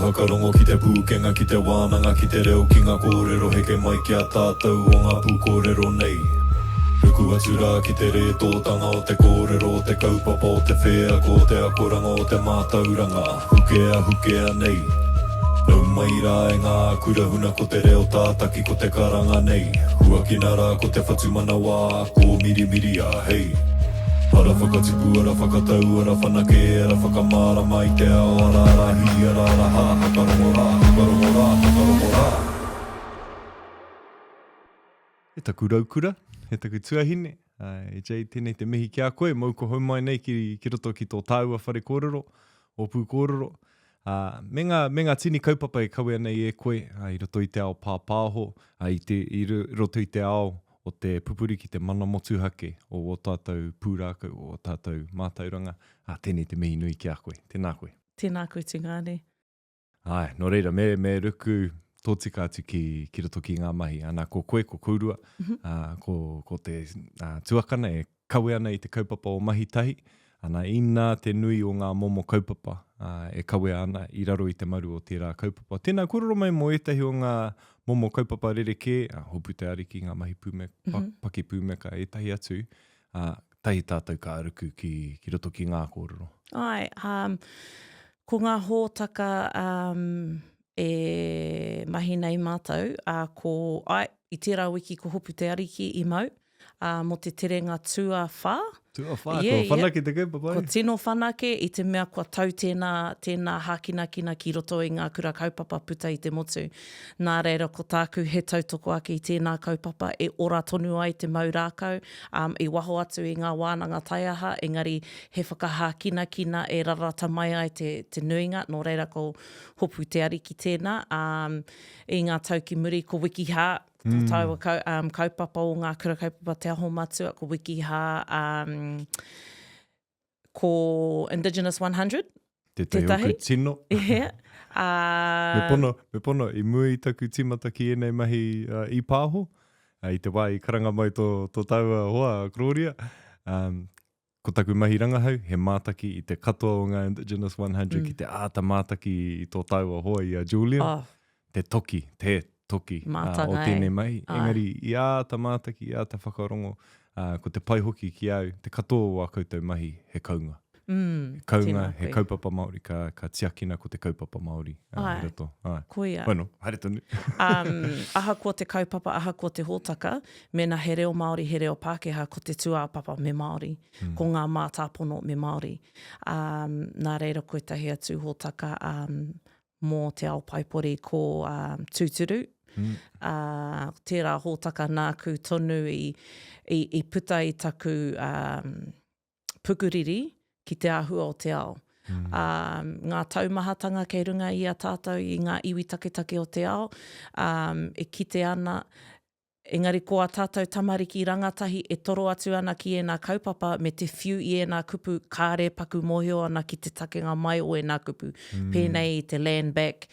hakarongo ki te pūkenga ki te wānanga ki te reo ki ngā kōrero heke mai ki a tātou o ngā pūkōrero nei. Ruku atu rā ki te re tōtanga o te kōrero o te kaupapa o te whea ko te akoranga o te mātauranga hukea nei. Nau mai rā e ngā kurahuna ko te reo tātaki ko te karanga nei. Huakina rā ko te whatumana wā ko mirimiri a hei. Ara whakatipu, ara whakatau, ara whanake, ara whakamara mai te ao, ara rahi, ara raha, hakarongo rā. E taku raukura, he taku tuahine. E Jay, tēnei te mihi ki a koe, mau ko haumai nei ki roto ki tō tāua whare kōrero, o pū kōrero. Me ngā tini kaupapa e kaua nei e koe, i roto i te ao pāpāho, i roto i te ao, o te pupuri ki te mana motuhake o tātou pūrākau, o tātou mātauranga. Tēnei te mihi nui ki a koe. Tēnā koe. Tēnā koe te ngāne. Nō reira, me ruku tōtika atu ki roto ki ngā mahi. Ana ko koe, ko kaurua, ko te tuakana e kaue ana i te kaupapa o mahi tahi. Ana ina te nui o ngā momo kaupapa e kaue ana i raro i te maru o tērā kaupapa. Tēnā kororo mai mo etahi o ngā momo kaupapa rereke, hopu te ariki ngā mahi paki pūmeka etahi atu. Tahi tātou ka aruku ki roto ki ngā kōrero. Ai, ko ngā hōtaka e mahi nei mātou, i tērā wiki ko hopu te ariki i mau, mo te terenga tua whā. Tua whā, ko whanake te kaupapa. Ko tino whanake i te mea kua tau tēnā hākinakina ki roto i ngā kura kaupapa puta i te motu. Nā reira, ko tāku he tautoko ake i tēnā kaupapa e ora tonu ai te mau rākau, i waho atu i ngā wānanga taiaha, engari he whakahākinakina e rarata mai ai te nuinga, nō reira ko hopu te ariki tēnā. I ngā tauki muri, ko Wikiha, ko tāua kaupapa o ngā kura kaupapa te aho matua, ko Wikiha, ko Indigenous 100. Te tahi oku tino. Yeah. Me pono, i mui taku timata ki enei mahi i pāho, i te wā i karanga mai tō taua hoa, Gloria. Ko taku mahi rangahau, he mātaki i te katoa o ngā Indigenous 100, ki te āta mātaki i tō taua hoa i a Julian. Te toki o tēnei mahi. Engari, i āta mātaki, i āta whakarongo, ko te pai hoki ki au, te katoa o a koutou mahi, he kaunga. Kaunga, he kaupapa Māori, ka tiakina ko te kaupapa Māori. Koia. Bueno, haere tonu. Aha ko te kaupapa, aha ko te hōtaka, mena he reo Māori, he reo Pākehā, ko te tuapapa me Māori, ko ngā mātāpono me Māori. Nā reira koe tahi atu hōtaka mō te ao paipori ko tūturu. Tērā hōtaka nāku tonu i puta i taku pukuriri ki te āhua o te ao. Ngā taumahatanga kei runga i a tātou i ngā iwi taketake o te ao, e kite ana. Engari ko a tātou tamariki rangatahi e toro atu ana ki ēnā kaupapa me te whiu i ēnā kupu kāre paku mohio ana ki te takenga mai o ēnā kupu. Pēnei i te land back,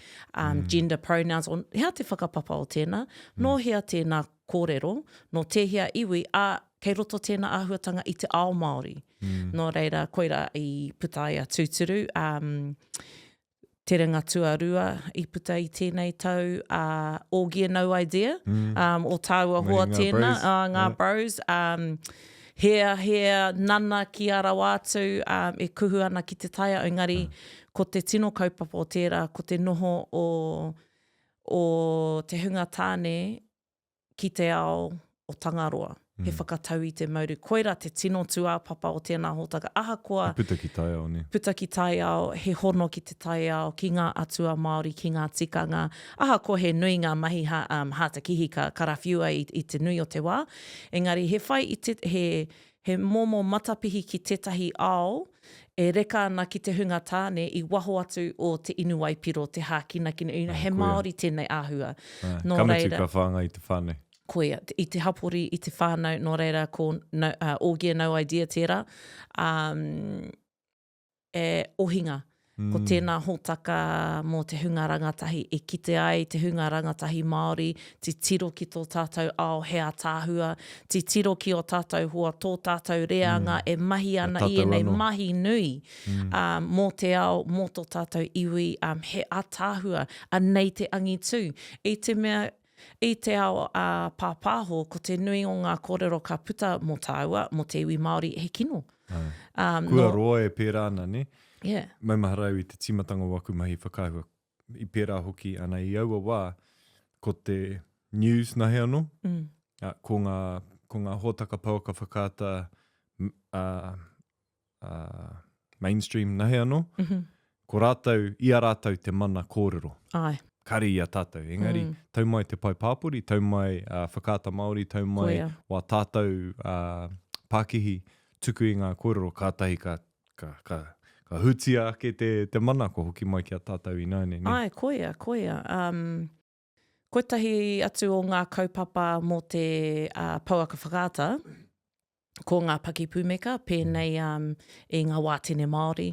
gender pronouns, hea te whakapapa o tēnā, no hea tēnā kōrero, no tehia iwi, kei roto tēnā āhuatanga i te ao Māori. No reira, koira i putaia tūturu, te ringa tuarua i puta i tēnei tau, all gear no idea, o tāua hoa tēnā, ngā bros, hea nana ki a rawātu, e kuhu ana ki te taia, engari ko te tino kaupapa o tērā, ko te noho o te hunga tāne ki te ao o Tangaroa. He whakatau i te mauru. Koira te tino tuapapa o tēnā hōtaka. Aha koa... Puta ki tai ao, ne? Puta ki tai ao, he hono ki te tai ao, ki ngā atua Māori, ki ngā tikanga. Aha koa he nui ngā mahi hātakihi ka karawhiua i te nui o te wā. Engari, he whai he momo matapihi ki tētahi ao, e reka ana ki te hunga tāne i waho atu o te inu waipiro, te hākinakina. He Māori tēnei āhua. Kamatu ka whānga i te whānei. Koia, i te hapori, i te whānau, no reira, ko all gear no idea tērā, e ohinga. Ko tēnā hōtaka mō te hunga rangatahi e kite ai te hunga rangatahi Māori, te tiro ki tō tātou ao hea tāhua, te tiro ki o tātou hua tō tātou reanga e mahi ana i enei mahi nui mō te ao, mō tō tātou iwi he atāhua a nei te angi tū. I te mea, i te ao pāpāho, ko te nui o ngā kōrero ka puta mō tāua, mō te iwi Māori he kino. Kua roa e pērā ana, ne? Yeah. Mai maharau i te timatanga waku mahi whakahua i pērā hoki ana i aua wā ko te news nahe anō, ko ngā hōtaka pauaka whakata mainstream nahe anō, ko rātou, i a rātou te mana kōrero. Ai. Kari i a tātou. Engari, tau mai te pai pāpuri, tau mai whakata Māori, tau mai wā tātou Pākihi tuku i ngā kōrero kātahi ka hutia ke te mana ko hoki mai ki a tātou i nāne. Ai, koia. Koitahi atu o ngā kaupapa mō te pauaka whakata, ko ngā paki pūmeka, pēnei e ngā wātene Māori,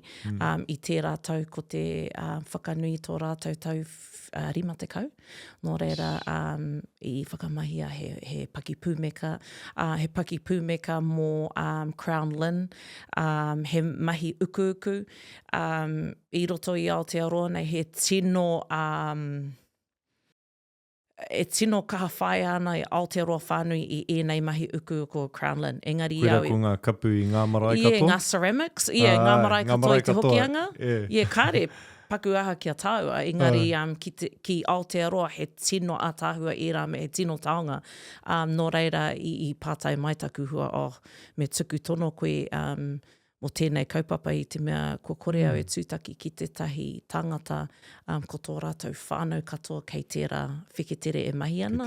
i tērā tau ko te whakanui tō rātou tau rima te kau. Nō reira, i whakamahia he paki pūmeka, he paki pūmeka mō Crown Lynn, he mahi uku, i roto i Aotearoa, nei he tino e tino kaha whae ana i Aotearoa whānui i ēnei mahi uku ko Crown Lynn. Engari Kuira ko ngā kapu i ngā marae katoa? Ngā ceramics. Ngā marae katoa i te hokianga. Kāre, paku aha kia tāua. Engari ki Aotearoa he tino a tāhua i rā me he tino taonga. Nō reira i pātai maitaku hua, me tuku tono koe mo tēnei kaupapa i te mea ko kore au e tūtaki ki te tahi tangata ko tō rātou whānau katoa kei tērā wheketere e mahi ana.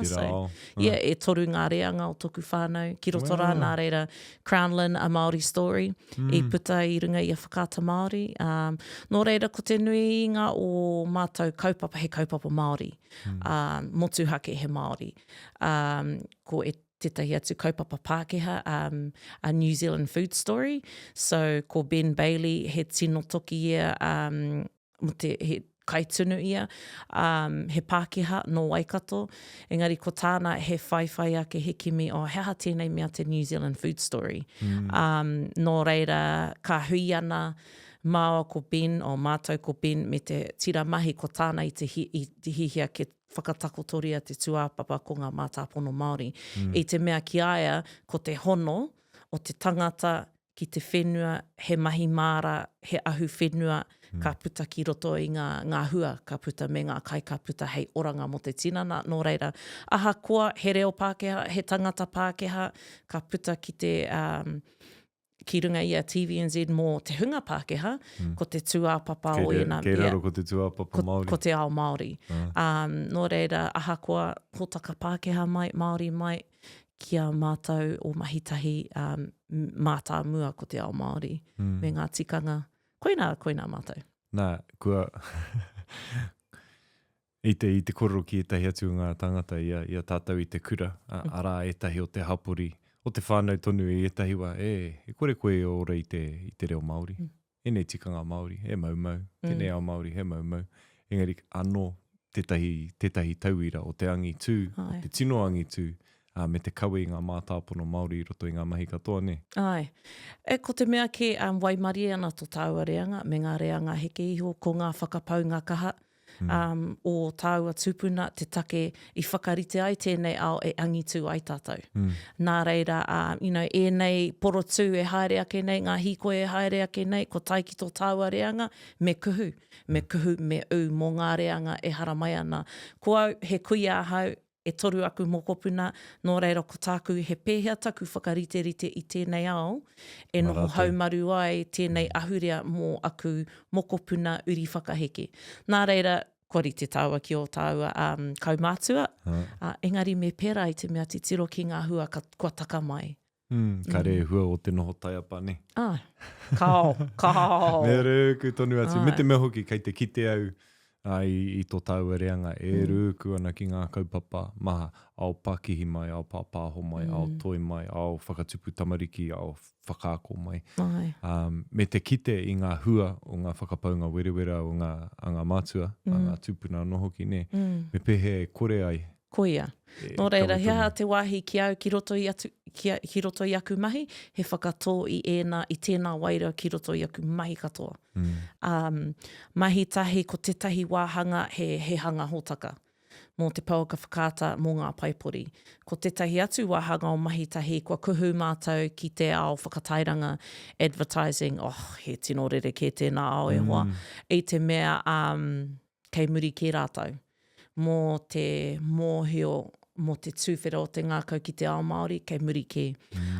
E toru ngā reanga o tōku whānau. Ki roto rā nā reira Crown Lynn, A Māori Story, i puta i runga i a whakata Māori. Nō reira ko te nui ngā o mātou kaupapa, he kaupapa Māori. Motu hake he Māori. Ko tētahi atu kaupapa Pākehā, a New Zealand food story. So, ko Ben Bailey, he tino toki ia, he kaitunu ia, he Pākehā no Waikato. Engari, ko tāna he whaiwhai ake he kimi o heha tēnei mea te New Zealand food story. Nō reira, ka hui ana māua ko Ben, o mātou ko Ben, me te tira mahi ko tāna i te hihia ke whakatakotoria te tuāpapa ko ngā mātāpono Māori. I te mea ki aia, ko te hono o te tangata ki te whenua, he mahi māra, he ahu whenua, ka puta ki roto i ngā hua, ka puta me ngā kai ka puta hei oranga mo te tinana. Nō reira, aha koa, he reo Pākehā, he tangata Pākehā, ka puta ki te ki runga i a TVNZ mō te hunga Pākehā, ko te tuāpapa o ena. Kei raro ko te tuāpapa Māori. Ko te ao Māori. Nō reira, aha koa, hōtaka Pākehā mai, Māori mai, kia mātou o mahitahi mātā mua ko te ao Māori. Me ngā tikanga. Koina mātou. Nā, kua... I te kororo ki etahi atu ngā tangata i a tātou i te kura, arā etahi o te hapori, o te whānau tonu i etahi wa, e kore koe ora i te reo Māori. E nei tikanga Māori, he maumau. Tēnei ao Māori, he maumau. Engari, anō tētahi tauira o te angi tū, te tino angi tū, me te kawe i ngā mātāpono Māori i roto i ngā mahi katoa, ne? Ai. Ko te mea ke waimari ana tō tāua reanga, me ngā reanga heke iho, ko ngā whakapau ngā kaha, o tāua tūpuna, te take i whakarite ai tēnei ao e angitu ai tātou. Nā reira, enei porotū e haere ake nei, ngā hiko e haere ake nei, ko tai ki tō tāua reanga, me kuhu, me u mō ngā reanga e haramai ana. Ko au, he kui ahau, e toru aku mokopuna, nō reira ko tāku he pēhea taku whakarite-rite i tēnei ao, e noho haumaru ai tēnei ahurea mō aku mokopuna uri whakaheke. Nā reira, kori te tāua ki o tāua kaumātua, engari me pēra i te mea te tiro ki ngā hua kua taka mai. Ka re hua o te noho taiapa, ne? Kao. Me reuku tonu atu. Me te mea hoki, kei te kite au, I tō tau reanga e rūku ana ki ngā kaupapa maha, ao pakihi mai, ao pāpāho mai, ao toi mai, ao whakatupu tamariki, ao whakaako mai. Me te kite i ngā hua o ngā whakapaunga werewera o ngā mātua, ngā tūpuna noho ki ne, me pehe e kore ai. Koia. Nō reira, hea te wāhi ki au ki roto i aku mahi, he whakatō i tēnā waira ki roto i aku mahi katoa. Mahi tahi, ko tētahi wāhanga he hanga hōtaka. Mō te pauka whakata mō ngā paipori. Ko tētahi atu wāhanga o mahi tahi, kua kuhu mātou ki te ao whakatairanga advertising. He tino rere ke tēnā ao e hoa. I te mea kei muri ki rātou. Mō te mōhio, mō te tūwhera o te ngākau ki te ao Māori, kei muri ki.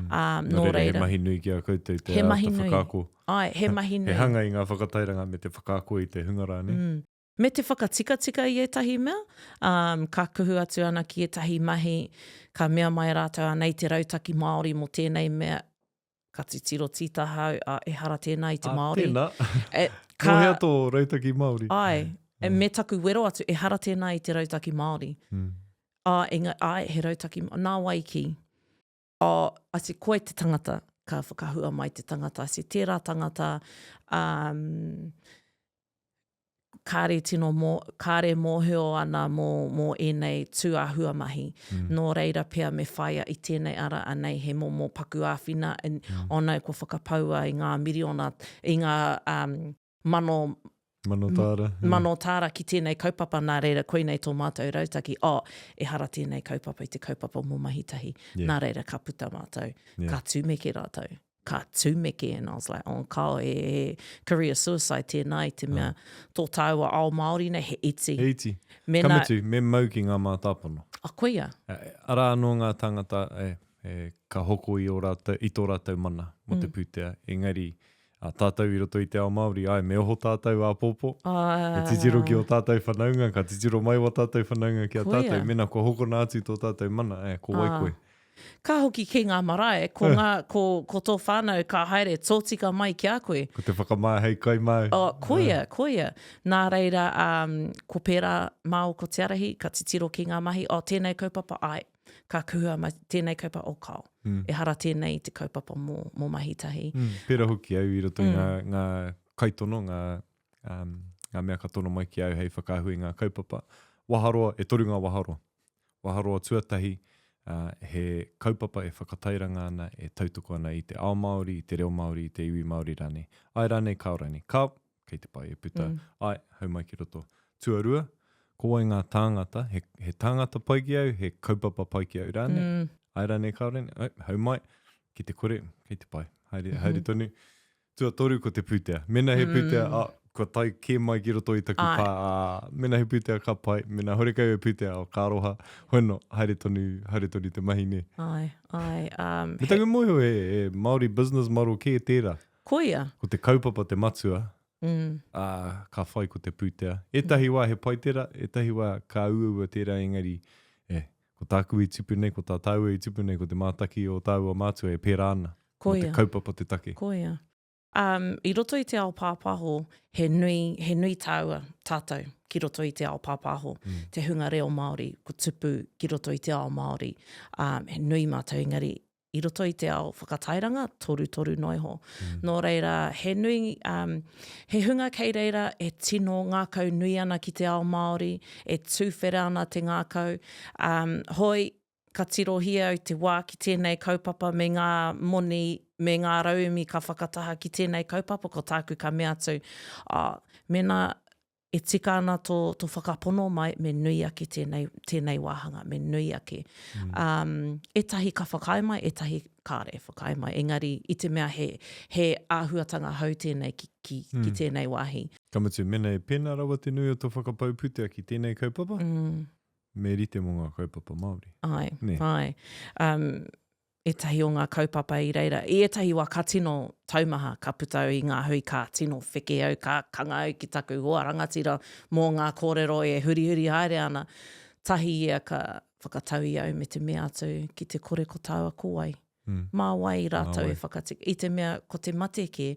Nō reira. He mahi nui ki a koutou te whakaako. Ai, he mahi nui. He hanga i ngā whakatairanga me te whakaako i te hungara, ne? Me te whakatika i etahi mea, ka kuhu atu ana ki etahi mahi, ka mea mai rātou anei te rautaki Māori mo tēnei mea, ka titiro tītahau, e hara tēnā i te Māori. Tēnā. Nō hea tō rautaki Māori. Ai. Me taku wero atu, e hara tēnā i te rautaki Māori. He rautaki, nā waiki. Asi koe te tangata, ka whakahua mai te tangata. Asi tērā tangata, kāre mōheo ana mō enei tūahua mahi. Nō reira pia me whaia i tēnei ara anei he mō paku āwhina. Onau ko whakapaua i ngā miriona, i ngā Mano tāra ki tēnei kaupapa nā reira koe nei tō mātou rautaki. E hara tēnei kaupapa i te kaupapa mō mahitahi. Nā reira ka puta mātou. Ka tūmeke rātou. Ka tūmeke. And I was like, kao career suicide tēnā i te mea. Tō tāua ao Māori nei he iti. Iti. Kamutu, me mau ki ngā mātāpono. Koia. Ara anō ngā tangata ka hoko i tō rātou mana mo te pūtea. Engari, tātou i roto i te ao Māori, me oho tātou a pōpō. E titiro ki o tātou whanaunga, ka titiro mai wa tātou whanaunga ki a tātou. Mena ko hoko nā atu tō tātou mana, ko waikoe. Ka hoki ki ngā marae, ko tō whānau ka haere tōtika mai ki a koe. Ko te whakamāa hei kai mau. Koia. Nā reira, ko pērā māo ko te arahi, ka titiro ki ngā mahi, tēnei kaupapa, ka kuhua mai tēnei kaupapa o kao. E hara tēnei te kaupapa mō mahitahi. Pērā hoki au i roto i ngā kaitono, ngā mea katono mai ki au hei whakahui ngā kaupapa. Waharoa, e toru ngā waharoa. Waharoa tuatahi, he kaupapa e whakatairanga ana, e tautoko ana i te ao Māori, i te reo Māori, i te iwi Māori rane. Ai rane, kao rane. Kao, kei te pai e puta. Ai, hau mai ki roto. Tuarua, ko ai ngā tāngata, he tāngata pai ki au, he kaupapa pai ki au rane. Ai rane, kao rane. Ai, hau mai, ki te kore, kei te pai. Haere tonu. Tua toru ko te pūtea. Mena he pūtea, ko tai ke mai ki roto i taku pā. Mena he pūtea ka pai. Mena horekau e pūtea o kāroha. Hoino, haere tonu te mahi ne. Me taku moho e Māori business model ke e tērā. Koia. Ko te kaupapa te matua. Ka whai ko te pūtea. Etahi wā he pai tērā. Etahi wā ka uaua tērā engari. Ko tāku i tupu nei, ko tā tāua i tupu nei, ko te mātaki o tāua mātua e pērā ana. Ko te kaupapa te take. Koia. I roto i te ao pāpaho, he nui tāua tātou ki roto i te ao pāpaho. Te hunga reo Māori, ko tupu ki roto i te ao Māori. He nui mātou engari. I roto i te ao whakatairanga, toru noiho. Nō reira, he nui, he hunga kei reira e tino ngākau nui ana ki te ao Māori, e tūwhera ana te ngākau. Hoi, ka tirohia o te wā ki tēnei kaupapa me ngā moni, me ngā raumi ka whakataha ki tēnei kaupapa, ko tāku ka mea atu. Mena e tika ana tō whakapono mai, me nui ake tēnei wāhanga, me nui ake. Etahi ka whakai mai, etahi kāre whakai mai. Engari, i te mea he āhuatanga hau tēnei ki tēnei wāhi. Kamutu, mena e pēnā rawa te nui o tō whakapau putea ki tēnei kaupapa? Me rite mō ngā kaupapa Māori. Ai. Etahi o ngā kaupapa i reira. I etahi wā ka tino taumaha, ka putau i ngā hui, ka tino wheke au, ka kanga au ki taku hoa rangatira mō ngā kōrero e huri haere ana. Tahi ia ka whakatau i au me te mea atu ki te kore ko tāua kōwai. Mā wai rātou e whakatika. I te mea, ko te mateke,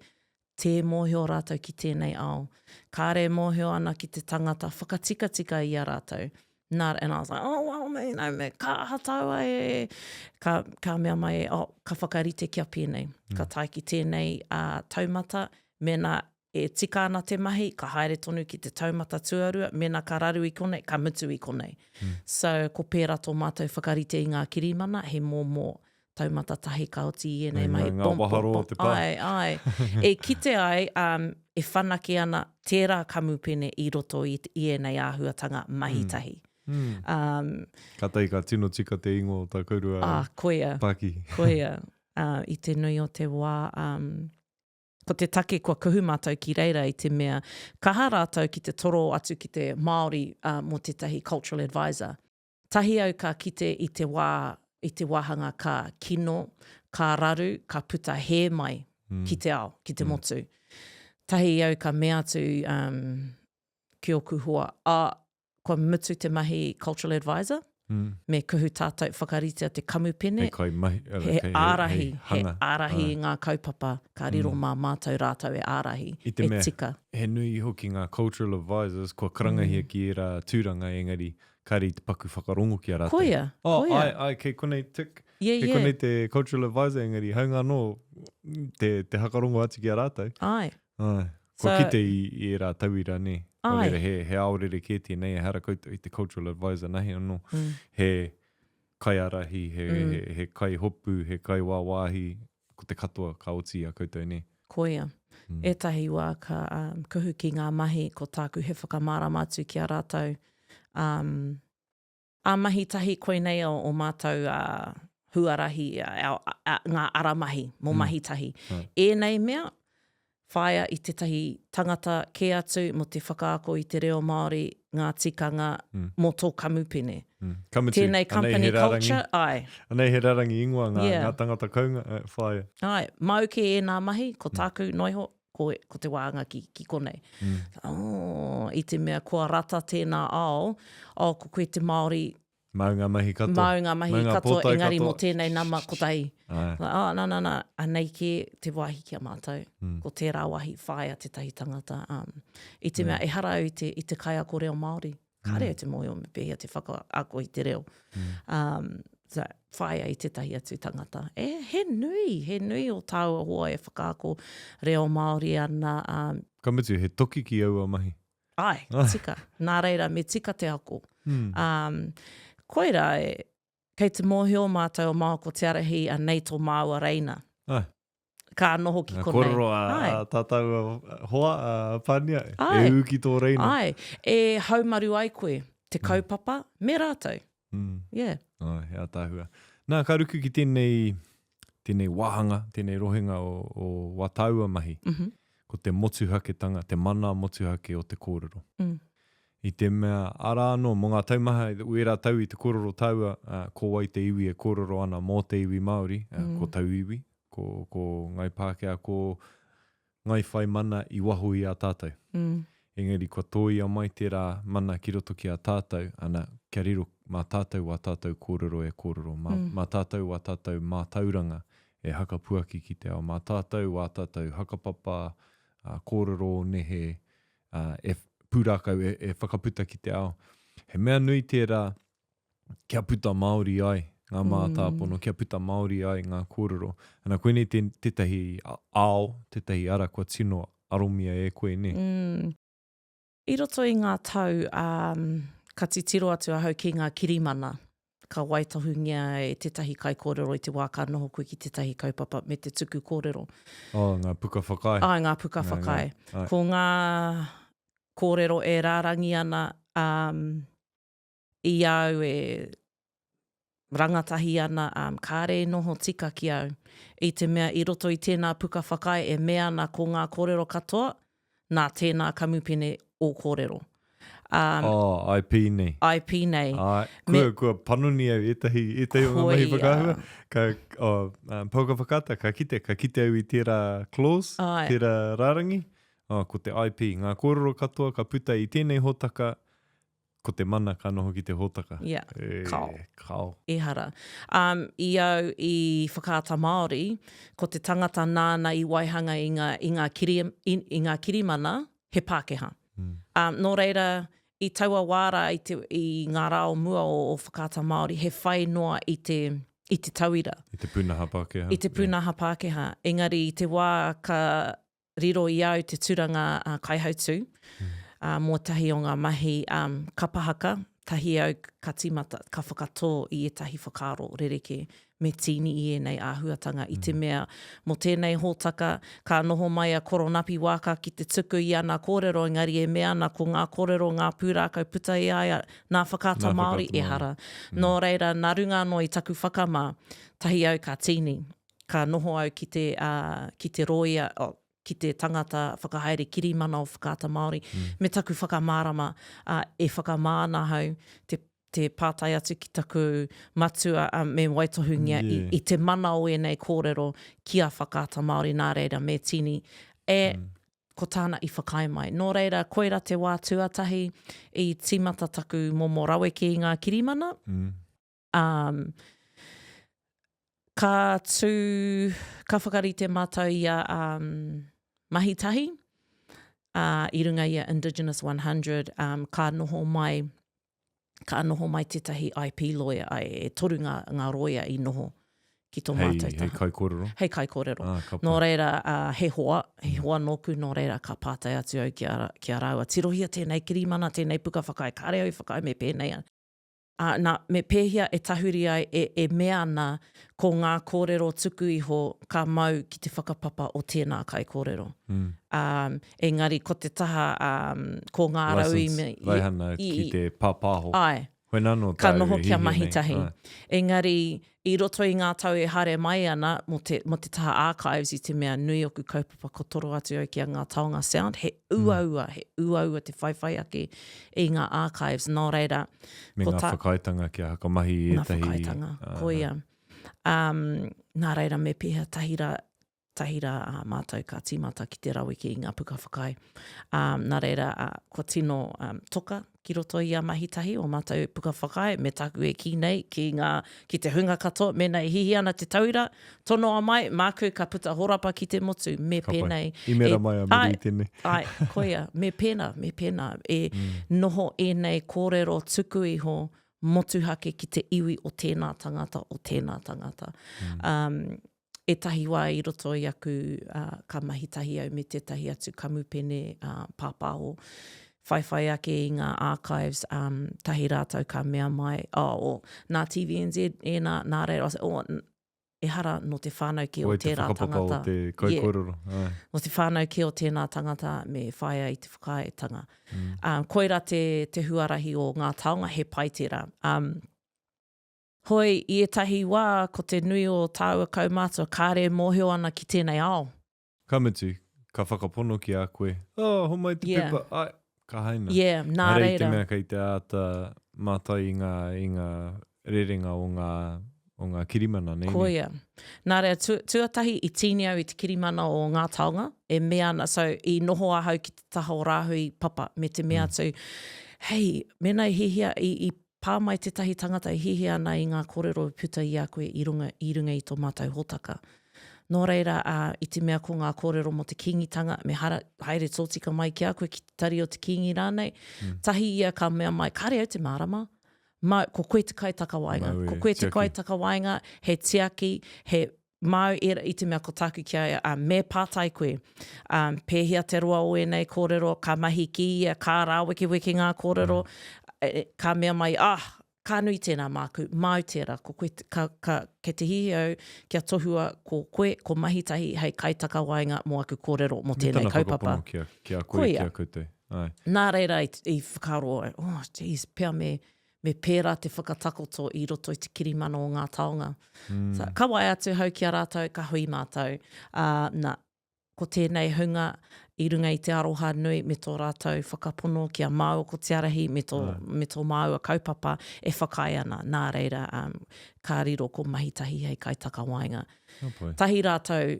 te mōhio rātou ki tēnei ao. Ka re mōhio ana ki te tangata whakatika i a rātou. And I was like, oh, well, me ka hataua ka mea mai, ka whakarite kia pēnei. Ka tai ki tēnei taumata, mena e tika ana te mahi, ka haere tonu ki te taumata tuarua, mena ka raru i konei, ka mutu i konei. So, ko pērā tō mātou whakarite i ngā kirimana, he mō taumata tahi ka oti i enei mai. Ngā waharo te pā. Ai. E kite ai, e whanake ana tērā kamupene i roto i enei āhuatanga mahitahi. Ka tei ka tino tika te ingo o tā kaurua paki. Koia. I te nui o te wā, ko te take kua kuhu mātou ki reira i te mea, kaha rātou ki te toro atu ki te Māori mō tētahi cultural advisor. Tahi au ka kite i te wāhanga ka kino, ka raru, ka puta he mai ki te ao, ki te motu. Tahi au ka mea atu ki o kuhua. Kua mutu te mahi cultural advisor, me kuhu tātou whakarite a te kamupene, he ārahi i ngā kaupapa, ka riro mā mātou rātou e ārahi, te mea, tika. He nui hoki ngā cultural advisors, kua karangahia ki e rā tūranga engari, kari te paku whakarongo ki a rātou. Koia. Ai, kei konei tik. Kei konei te cultural advisor engari, haunga no, te hakarongo atu ki a rātou. Ai. Kua kite i e rā tauira ne. He aorere ke tēnei, hara koutou i te cultural advisor nahi anō. He kai arahi, he kai hopu, he kai wāwāhi, ko te katoa ka oti a koutou ne. Koia. Etahi wā ka kuhu ki ngā mahi, ko tāku he whakamārama atu ki a rātou. A mahi tahi koe nei o mātou huarahi, ngā aramahi, mō mahi tahi. Nei mea, whaia i tētahi tangata ke atu mo te whakaako i te reo Māori, ngā tikanga mō tō kamupene. Tēnei company culture, ai. Anei he rarangi ingoa ngā tangata kaunga, whaia. Ai, mau ke e nā mahi, ko tāku noiho, ko te wāanga ki konei. I te mea kua rata tēnā ao, ko koe te Māori, Maunga mahi katoa. Maunga katoa, engari mō tēnei nama kotahi. Nā, anei ke te wahi ki a mātou. Ko tērā wahi whaia tētahi tangata. I te mea, e hara au i te kai ako reo Māori. Ka reo te moio me pēhia te whakaako i te reo. Whaia i tētahi atu tangata. He nui o tāua hoa e whakaako reo Māori ana. Ka mutu, he toki ki aua mahi. Ai, tika. Nā reira, me tika te ako. Koira, kei te mōhio mātou o māo ko te arahi a nei tō māua reina. Ka noho ki konei. Kororo a tātou hoa a pānia, e uki tō reina. Ai, e haumaru ai koe, te kaupapa, me rātou. He a tāhua. Nā, ka ruku ki tēnei wāhanga, tēnei rohinga o wataua mahi. Ko te motuhaketanga, te mana motuhake o te kōrero. I te mea ara anō, mō ngā taumaha, uera tau i te kōrero taua, ko wai te iwi e kōrero ana mō te iwi Māori, ko tau iwi, ko ngai Pākehā, ko ngai whai mana i waho i a tātou. Engari, kua tōi a mai tērā mana ki roto ki a tātou, ana kia riro mā tātou a tātou kōrero e kōrero, mā tātou a tātou mā tauranga e hakapuaki ki te ao, mā tātou a tātou hakapapa, kōrero nehe, pūrākau e whakaputa ki te ao. He mea nui tērā kia puta Māori ai, ngā mātāpono, kia puta Māori ai ngā kōrero. Ana koe nei tētahi ao, tētahi ara kua tino aromia e koe ne. I roto i ngā tau, ka titiro atu ahau ki ngā kirimana, ka waitohungia e tētahi kai kōrero i te wā ka noho koe ki tētahi kaupapa me te tuku kōrero. Ngā puka whakai. Ngā puka whakai. Ko ngā kōrero e rārangi ana i au e rangatahi ana, kāre noho tika ki au. I te mea i roto i tēnā puka whakai e mea ana ko ngā kōrero katoa, nā tēnā kamupene o kōrero. IP nei. IP nei. Kua panoni au etahi o ngā mahi whakahua. Pauka whakata, ka kite au i tērā clause, tērā rārangi. Ko te IP, ngā kōrero katoa, ka puta i tēnei hotaka, ko te mana ka noho ki te hōtaka. Yeah, kao. Kao. Ehara. I au i whakaata Māori, ko te tangata nāna i waihanga i ngā kirimana, he Pākehā. Nō reira, i taua wāra i ngā rao mua o whakaata Māori, he whai noa i te tauira. I te pūnaha Pākehā. I te pūnaha Pākehā. Engari, i te wā ka riro i au te turanga kaihautu, mō tahi o ngā mahi kapahaka, tahi au ka tīmata, ka whakatō i etahi whakaro rereke me tini i enei āhuatanga i te mea. Mō tēnei hōtaka, ka noho mai a koronapi wāka ki te tuku i ana kōrero, engari e mea ana ko ngā kōrero, ngā pūrākau puta i aia, nā whakata Māori e hara. Nō reira, nā runga no i taku whakamā, tahi au ka tini, ka noho au ki te roia, ki te tangata whakahaere kirimana o whakaata Māori, me taku whakamārama e whakamāna hau te pātai atu ki taku matua me waitohungia i te mana o enei kōrero ki a whakaata Māori nā reira me tini ko tāna i whakai mai. Nō reira, koera te wā tuatahi i tīmata taku momo rawe ki ngā kirimana. Ka whakarite mātou i a mahitahi, i runga i a Indigenous 100, ka noho mai tētahi IP lawyer, e toru ngā roia i noho ki tō mātou taha. Hei kai kōrero? Hei kai kōrero. Nō reira, he hoa nōku, nō reira ka pātai atu au ki a rāua. Tirohia tēnei kirimana, tēnei puka whakai, kāre au whakai me pēnei. Nā, me pēhia e tahuri ai e mea ana ko ngā kōrero tuku iho ka mau ki te whakapapa o tēnā kai kōrero. Engari, ko te taha ko ngā raui... Raihana ki te pāpāho. Ai. Ka noho kia mahitahi. Engari, i roto i ngā tau e hare mai ana mo te taha archives i te mea nui oku kaupapa ko toro atu au ki a ngā taonga sound, he uaua te whaiwhai ake i ngā archives, nō reira. Me ngā whakaitanga ki a hakamahi e tahi. Ngā whakaitanga, ko ia. Nā reira me pēhea tahira mātou ka tīmata ki te rawe ki ngā puka whakai. Nā reira, ko tino toka ki roto i a mahitahi o mātou puka whakai, me taku e ki nei, ki te hunga katoa, me nei hihi ana te tauira, tono a mai, māku ka puta horapa ki te motu, me pēnei. I mera mai a meri tēnei. Ai, koia, me pēna, noho e nei kōrero tuku iho, motuhake ki te iwi o tēnā tangata, E tahi wā i roto i aku ka mahitahi au me te tahi atu kamupene pāpāho. Whaiwhai ake i ngā archives, tahi rātau ka mea mai. Nā TVNZ, nā reira, e hara no te whānau ki o tērā tangata. O te kaikōrero. No te whānau ki o tēnā tangata me whaia i te whakaetanga. Koira te huarahi o ngā taonga he paitera. Hoi, i etahi wā, ko te nui o tāua kaumātua, kāre mōhio ana ki tēnei ao. Ka mitu, ka whakapono ki a koe. Ho mai te pepa. Ai, ka haina. Nā reira. Arei te mea kei te āta mātai i ngā rerenga o ngā kirimana, nei. Koia. Nā reira, tuatahi i tini au i te kirimana o ngā taonga, e mea ana, so i noho ahau ki te taha o rāhui papa, me te mea tu, hei, mena i hihia i pā mai te tahi tangata i hihi ana i ngā kōrero puta i a koe i runga i tō mātou hōtaka. Nō reira, i te mea ko ngā kōrero mo te kingitanga, me haere tōtika mai ki a koe ki te tari o te kingi rānei, tahi ia ka mea mai, kāre au te mārama, ko koe te kaitaka wainga, ko koe te kaitaka wainga, he tiaki, he mau era i te mea ko tāku kia me pātai koe. Pēhia te roa o enei kōrero, ka mahi ki ia, kā rā weke ngā kōrero, ka mea mai, ka nui tēnā māku, mau tērā, ko koe, ke te hihi au, kia tohua ko koe, ko mahitahi, hei kaitaka wainga mo aku kōrero mo tēnei kaupapa. Kia koe, kia koutou. Nā reira i whakaro, geez, pēr me pērā te whakatakoto i roto i te kirimana o ngā taonga. So, ka wai atu hau ki a rātou, ka hui mātou. Ko tēnei hunga i runga i te aroha nui me tō rātou whakapono ki a māua ko te arahi me tō māua kaupapa e whakai ana. Nā reira, ka riro ko mahitahi hei kaitaka wainga. Tahi rātou,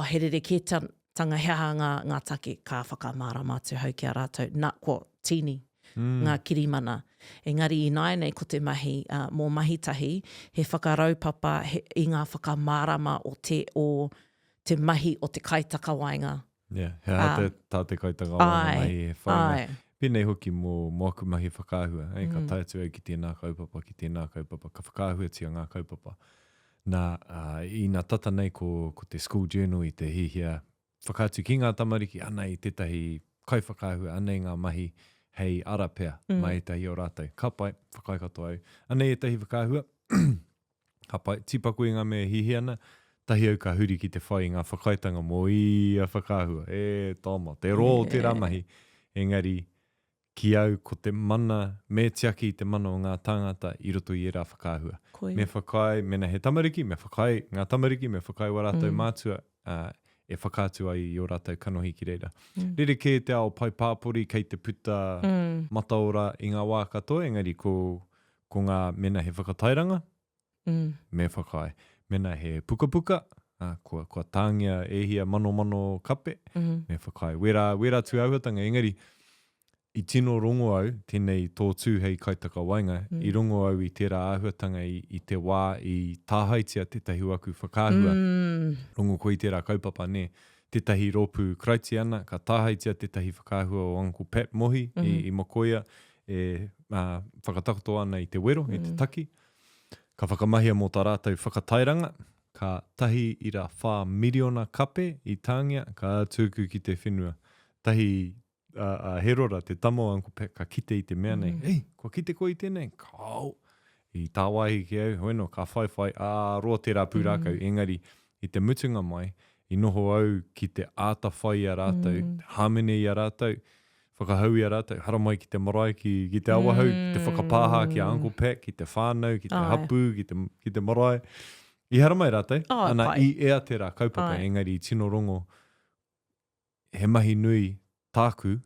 herere ke tanga hea ngā take ka whakamārama atu hau ki a rātou. Nā, ko tini. ngā kirimana. Engari i naenei ko te mahi, mō mahitahi, he whakaraupapa i ngā whakamārama o te mahi o te kaitaka wainga. Yeah, he hata tā te kaitaka wainga mahi he whainga. Pēnei hoki mō aku mahi whakāhua. Ka tae atu au ki tēnā kaupapa, ka whakāhuatia ngā kaupapa. Nā, i ngā tata nei ko te school journal i te hihia whakātu ki ngā tamariki, ana i tētahi kai whakāhua, ana i ngā mahi hei arapea mai tahi o rātou. Ka pai, whakaikato au. Ana i tahi whakāhua, ka pai, tipaku i ngā mea hihiana, tahi au ka huri ki te whai ngā whakaitanga mō i a whakāhua. Tōma, te roa o te ramahi. Engari, ki au ko te mana, me tiaki te mana o ngā tāngata i roto i era whakāhua. Me whakai, mena he tamariki, me whakai ngā tamariki, me whakai wa rātou mātua, e whakātua i o rātou kanohi ki reira. Rere kē te ao pai pāpori kei te puta mataora i ngā wā katoa, engari ko ngā mena he whakatairanga, me whakai. Mena he puka, kua tāngia ehia mano kape, me whakai. Wera tu auhatanga, engari, i tino rongo au, tēnei tō tū hei kaitaka wainga, i rongo au i tērā āhuatanga i te wā, i tāhaitia tētahi waku whakāhua. Rongo ko i tērā kaupapa ne, tētahi rōpū kraiti ana, ka tāhaitia tētahi whakāhua o Uncle Pat Mohi i Mokoia, whakatakoto ana i te wero, i te taki. Ka whakamahia mō tā rātou whakatairanga, ka tahi ira 4 miriona kape i tāngia, ka tūku ki te whenua. Tahi he rora, te tamo Uncle Pat, ka kite i te mea nei. Hei, kua kite ko i tēnei? Kau! I tā waihi ki au, hoeno, ka whaiwhai, roa tērā pūrākau, engari, i te mutunga mai, i noho au ki te āta whai a rātou, hāmene i a rātou, whakahau i a rātou, hara mai ki te marae, ki te awahau, te whakapāha ki a Uncle Pat, ki te whānau, ki te hapu, ki te marae. I hara mai rātou, ana i ea tērā kaupapa, engari, i tino rongo, he mahi nui tāku,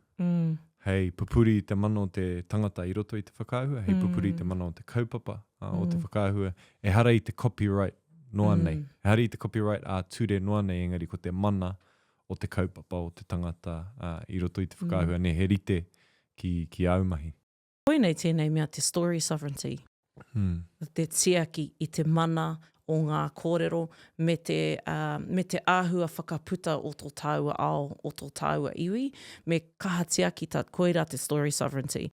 hei pupuri te mana o te tangata i roto i te whakāhua, hei pupuri te mana o te kaupapa o te whakāhua, e hara i te copyright noa nei. E hara i te copyright ture noa nei, engari ko te mana o te kaupapa o te tangata i roto i te whakāhua, ne he rite ki aumahi. Koinei tēnei mea te story sovereignty. Te tiaki i te mana o ngā kōrero me te āhua whakaputa o tō taua ao, o tō taua iwi, me kahatia ki tā koira te story sovereignty.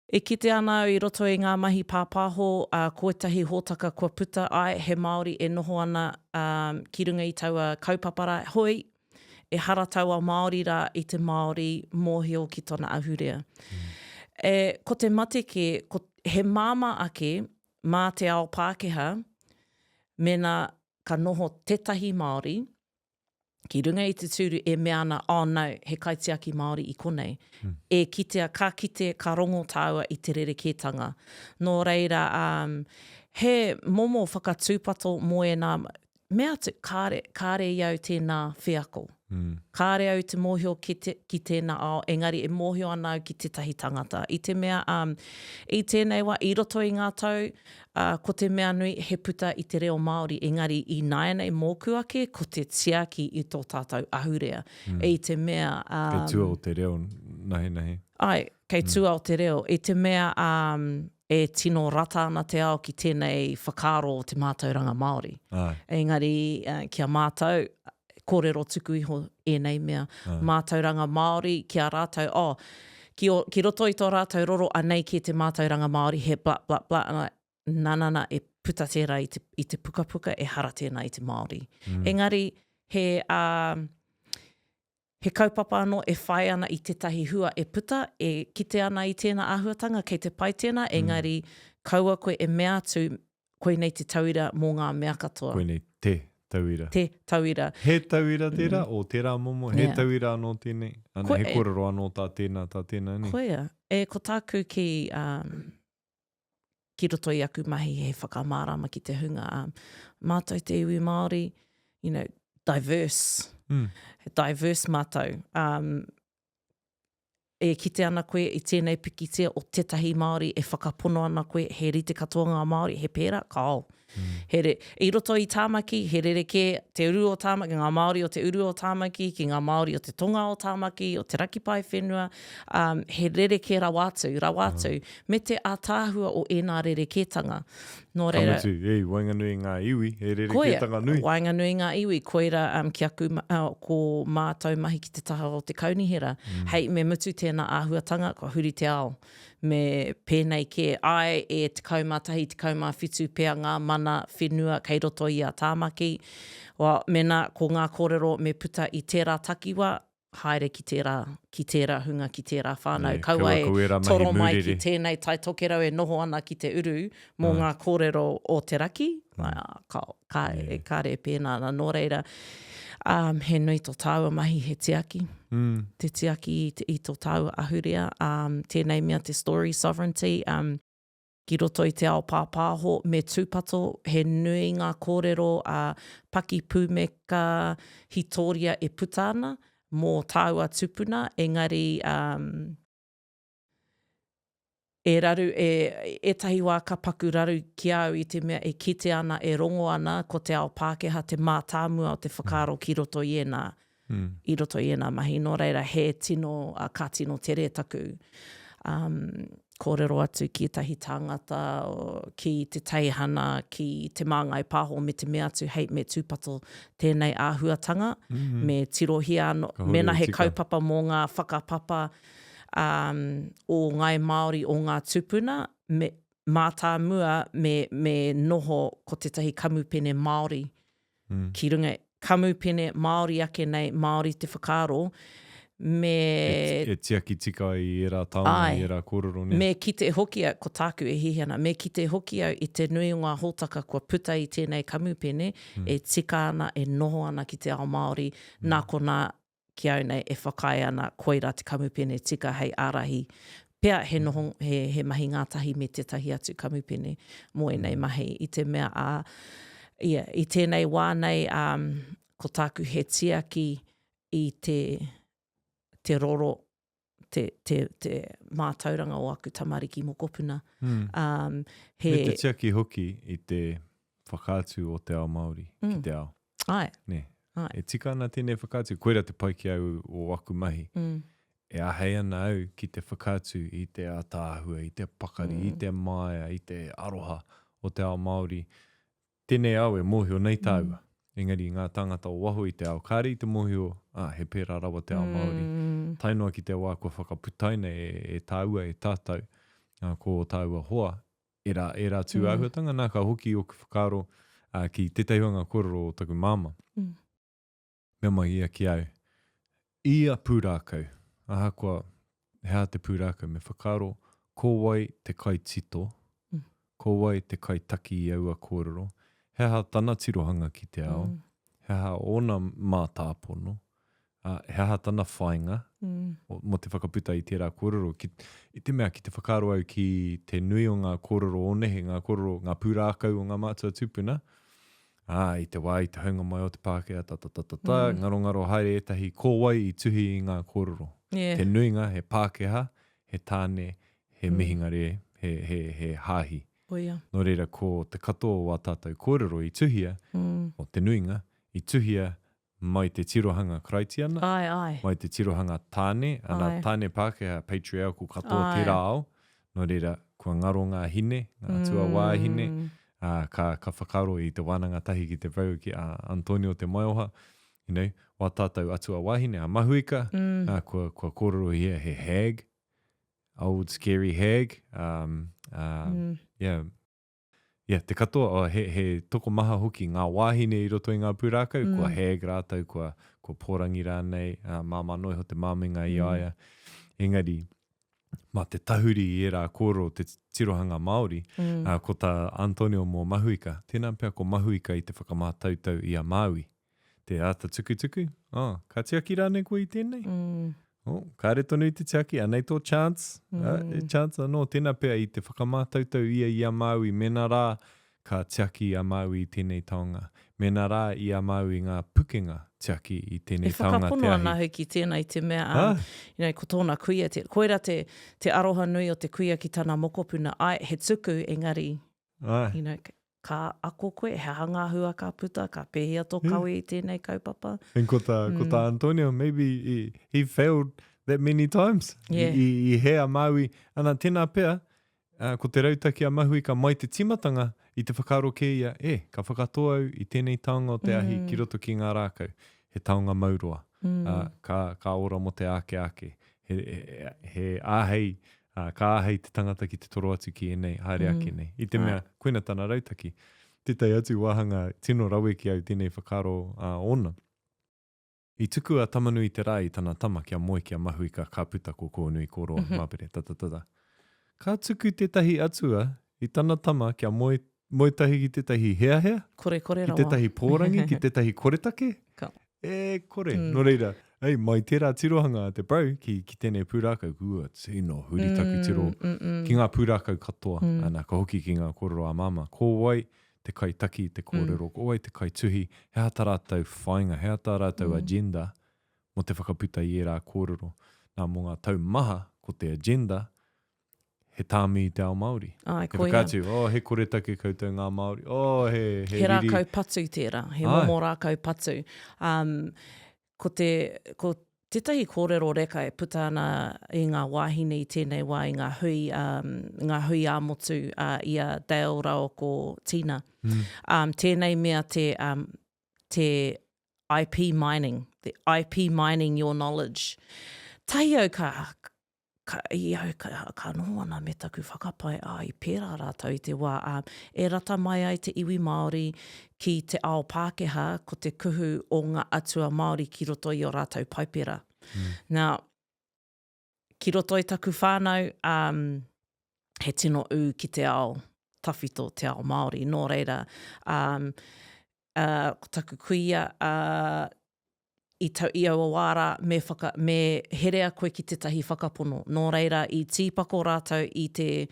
E kite ana i roto i ngā mahi pāpāho, koetahi hōtaka kua puta ai, he Māori e noho ana ki runga i taua kaupapara, hoi, e hara taua Māori rā i te Māori mōhio ki tōna ahurea. Ko te mateke, he māma ake mā te ao Pākehā, mena ka noho tetahi Māori, ki runga i te tūru e mea ana, he kaitiaki Māori i konei. E kitea, ka kite, ka rongo tāua i te rerekētanga. Nō reira, he momo whakatūpato mo e nā, mea tu kāre iau tēnā whiako. Kāre au te mōhio ki tēnā ao, engari e mōhio ana au ki tētahi tangata. I te mea, i tēnei wā, i roto i ngā tau, ko te mea nui he puta i te reo Māori, engari i naenei mōku ake, ko te tiaki i tō tātou ahurea. I te mea... kei tua o te reo, nahi. Ai, kei tua o te reo. I te mea... e tino rata ana te ao ki tēnei whakaro o te mātauranga Māori. Engari, kia mātau, kōrero tuku iho e nei mea. Mātauranga Māori, kia rātau, ki roto i tō rātau roro, anei ki te mātauranga Māori, he bla, bla, bla, nana, e puta tērā i te puka, e hara tēnā i te Māori. Engari, he kaupapa anō e whai ana i tētahi hua e puta, e kite ana i tēnā āhuatanga kei te pai tēnā, engari kaua koe e mea atu koe nei te tauira mō ngā mea katoa. Koe nei te tauira. Te tauira. He tauira tērā, o tērā momo, he tauira anō tēnei. Ana he kōrero anō tā tēnā ni. Koea. E ko tāku ki roto i aku mahi he whakamārama ki te hunga. Mātou te iwi Māori, diverse. Diverse mātou. E kite ana koe i tēnei pikitia o tētahi Māori, e whakapono ana koe he rite katoa ngā Māori, he pēra, kao. I roto i Tāmaki, he rereke te uru o Tāmaki, ngā Māori o te uru o Tāmaki, ki ngā Māori o te tonga o Tāmaki, o te rakipai whenua, he rereke rawatu, me te ātāhua o ēnā rereketanga. Nō reira, Kamutu, wainganui ngā iwi, he rereketanga nui. Wainganui ngā iwi, koira ki aku ko mātou mahi ki te taha o te kaunihera. Hei, me mutu tēnā āhuatanga, ko huri te ao. Me pēnei ke ai e te kaumatahi, te kaumawhitu pēr ngā mana whenua kei roto i a Tāmaki. Mena ko ngā kōrero me puta i tērā takiwa, haere ki tērā hunga, ki tērā whānau. Kaua e toro mai ki tēnei tai tokerau e noho ana ki te uru mō ngā kōrero o te raki. Ka re pēnā na nō reira. He nui tō tāua mahi he tiaki. Te tiaki i tō tāua ahurea. Tēnei mea te story sovereignty. Ki roto i te ao pāpāho me tūpato, he nui ngā kōrero paki pūmeka hitoria e putana mō tāua tupuna, engari e raru, e tahi wā ka paku raru ki au i te mea e kite ana, e rongo ana ko te ao Pākehā, te mātāmua o te whakaro ki roto i ena, i roto i ena mahi. Nō reira, he tino, ka tino tere taku. Kōrero atu ki tahi tāngata, ki te teihana, ki te māngai pāho me te mea atu, hei me tūpato tēnei āhuatanga, me tirohia, mena he kaupapa mō ngā whakapapa o ngai Māori o ngā tupuna, mātāmua me noho ko te tahi kamupene Māori. Ki runga, kamupene Māori ake nei, Māori te whakaro, E tiaki tika i era taonga, i era kōrero. Me kite hoki au, ko tāku e hihiana, me kite hoki au i te nui o ngā hōtaka kua puta i tēnei kamupene, e tika ana, e noho ana ki te ao Māori, nā ko nā ki au nei e whakai ana koira te kamupene tika hei ārahi. Pea he noho, he mahi ngātahi me te tahi atu kamupene mo nei mahi i te mea i tēnei wānei ko tāku he tiaki i te roro, te mātauranga o aku tamariki mō kopuna. Me te tiaki hoki i te whakātu o te ao Māori, ki te ao. Ne. E tika ana tēnei whakātu, koira te pai ki au o aku mahi. E ahei ana au ki te whakātu i te ātāhua, i te pakari, i te maia, i te aroha o te ao Māori. Tēnei au e mōhio nei tāua. Engari ngā tangata o waho i te ao kāri, te mōhio, he pērā rawa te ao Māori. Tainoa ki te wā kua whakaputaina e tāua e tātou, ko tāua hoa, e rā tū āhuatanga, nā ka hoki o ka whakaro ki te teihunga kōrero o taku māma. Mea mai ia ki au. Ia pūrākau, aha kua hea te pūrākau, me whakaro, ko wai te kai tito, ko wai te kai taki i aua kōrero, heha tana tirohanga ki te ao, heha ona mātāpono, heha tana whainga, mo te whakaputa i tērā kōrero, i te mea ki te whakaro au ki te nui o ngā kōrero onehe, ngā kōrero, ngā pūrākau o ngā mātua tupuna, i te wā, i te haunga mai o te Pākehā, ngaro haere etahi, ko wai i tuhi i ngā kōrero. Te nuinga, he Pākehā, he tāne, he mihingare, he hāhi. Nō reira, ko te katoa wā tātou kōrero i tuhia, o te nuinga, i tuhia mai te tirohanga Kraitiana, mai te tirohanga tāne, ana tāne Pākehā, patriarchal katoa tērā ao, nō reira, kua ngaro ngā hine, ngā tua wā hine, ka whakaro i te wānanga tahi ki te rau ki Antonio te Maioha, wā tātou atua wāhine, a mahuika, kua kōrero hia he hag, old scary hag, te katoa, he toko maha hoki ngā wāhine i roto i ngā pūrākau, kua hag rātau, kua pōrangi rānei, māmanoi ho te māminga i aia. Engari, ma te tahuri i era kōrero te tirohanga Māori, ko tā Antonio mō Mahuika, tēnā pia ko Mahuika i te whakamātautau i a Māui. Te āta tuku, ka tiaki rānei koe i tēnei? Ka re tonu i te tiaki, anei tō chance, chance anō, tēnā pia i te whakamātautau ia i a Māui, mena rā ka tiaki i a Māui i tēnei taonga, mena rā i a Māui ngā pukenga tiaki i tēnei taonga te ahi. E whakapono ana hoki tēnei te mea, ko tōna kuia, koira te aroha nui o te kuia ki tāna mokopuna, he tuku engari, ka ako koe, he hanga hua ka puta, ka pēhia tō kawe I tēnei kaupapa. And ko tā Antonio, maybe he failed that many times. Yeah. I hea Māui. Ana tēnā pēr, ko te rautaki a mahui ka mai te timatanga I te whakaro ke ia, ka whakatoa au I tēnei taonga o te ahi ki roto ki ngā rākau. He taonga maurua. Ka ora mo te ake. He āhei, ka āhei te tangata ki te toro atu ki enei, haere ake nei. I te mea, koina tāna rautaki, tētai atu wahanga tino rawe ki au tēnei whakaro ona. I tuku a tamanui te rā I tana tama kia moe kia mahui ka puta ko kōnui koroa, māpere, tata. Ka tuku tētahi atua I tana tama kia moe tahi ki tētahi hea, Kore rawa. ki tētahi pōrangi, ki tētahi koretake. Ka. Kore, no reira. Mai tērā tirohanga te brau ki tēnei pūrākau, tino, huritaku tiro, ki ngā pūrākau katoa, ana ka hoki ki ngā kororo a mama. Ko wai te kaitaki, te kōrero, ko wai te kaituhi, he hata rātau whainga, he hata rātau agenda, mo te whakaputa I rā kōrero. Nā mō ngā tau maha, ko te agenda, he tāmi te ao Māori. Ai, He koia. whakātu, he koretake koutou ngā Māori, he He rā riri. kaupatu tērā, he momo rā kaupatu. Ko tētahi kōrero reka e puta ana I ngā wāhine I tēnei wā I ngā hui āmotu ia Dale Rao ko Tina. Tēnei mea te IP mining, the IP mining your knowledge. Tai au ka noho ana me taku whakapai I pērā rātau I te wā. E rata mai ai te iwi Māori ki te ao Pākehā ko te kuhu o ngā atua Māori ki roto I o rātau paipera. Now, ki roto I taku whānau, he tino u ki te ao tawhito te ao Māori. Nō reira, taku kuia I tau I au wāra me herea koe ki tētahi whakapono. Nō reira, I tīpako rātau I te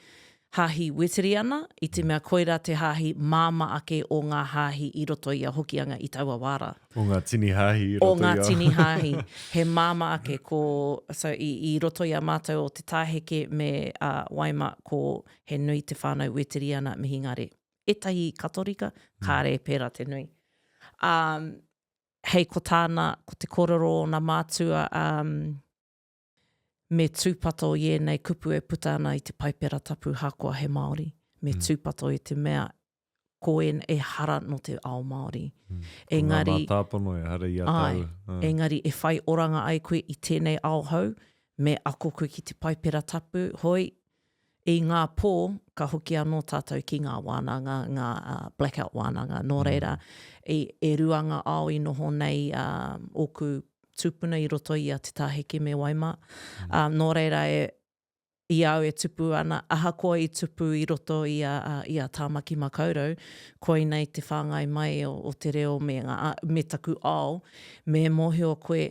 hāhi weteri ana, I te mea koira te hāhi māma ake o ngā hāhi I roto I a hokianga I taua wāra. O ngā tini hāhi I O roto ngā I a. tini hāhi. He māma ake I roto I a mātou o te tāheke me waima ko he nui te whānau weteri ana mihi ngare. Etahi katorika, kāre pērā te nui. Hei ko tāna, ko te kororo o nā mātua me tūpato I nei kupu e puta ana I te paipera tapu hakoa he Māori. Me tūpato I te mea koen e hara no te ao Māori. Engari, Ngā mātāpono e hara I a tau. engari e whai oranga ai koe I tēnei ao hau, me ako koe ki te paipera tapu, hoi, I ngā pō, ka hoki anō tātou ki ngā wānanga, ngā blackout wānanga. Nō reira, e ruanga ao I noho nei oku tupuna I roto I a te tāheke me waima. Nō reira, I au e tupu ana, aha koa I tupu I roto I a tāmaki makaurau, koe nei te whāngai mai o te reo me taku ao, me mohio koe,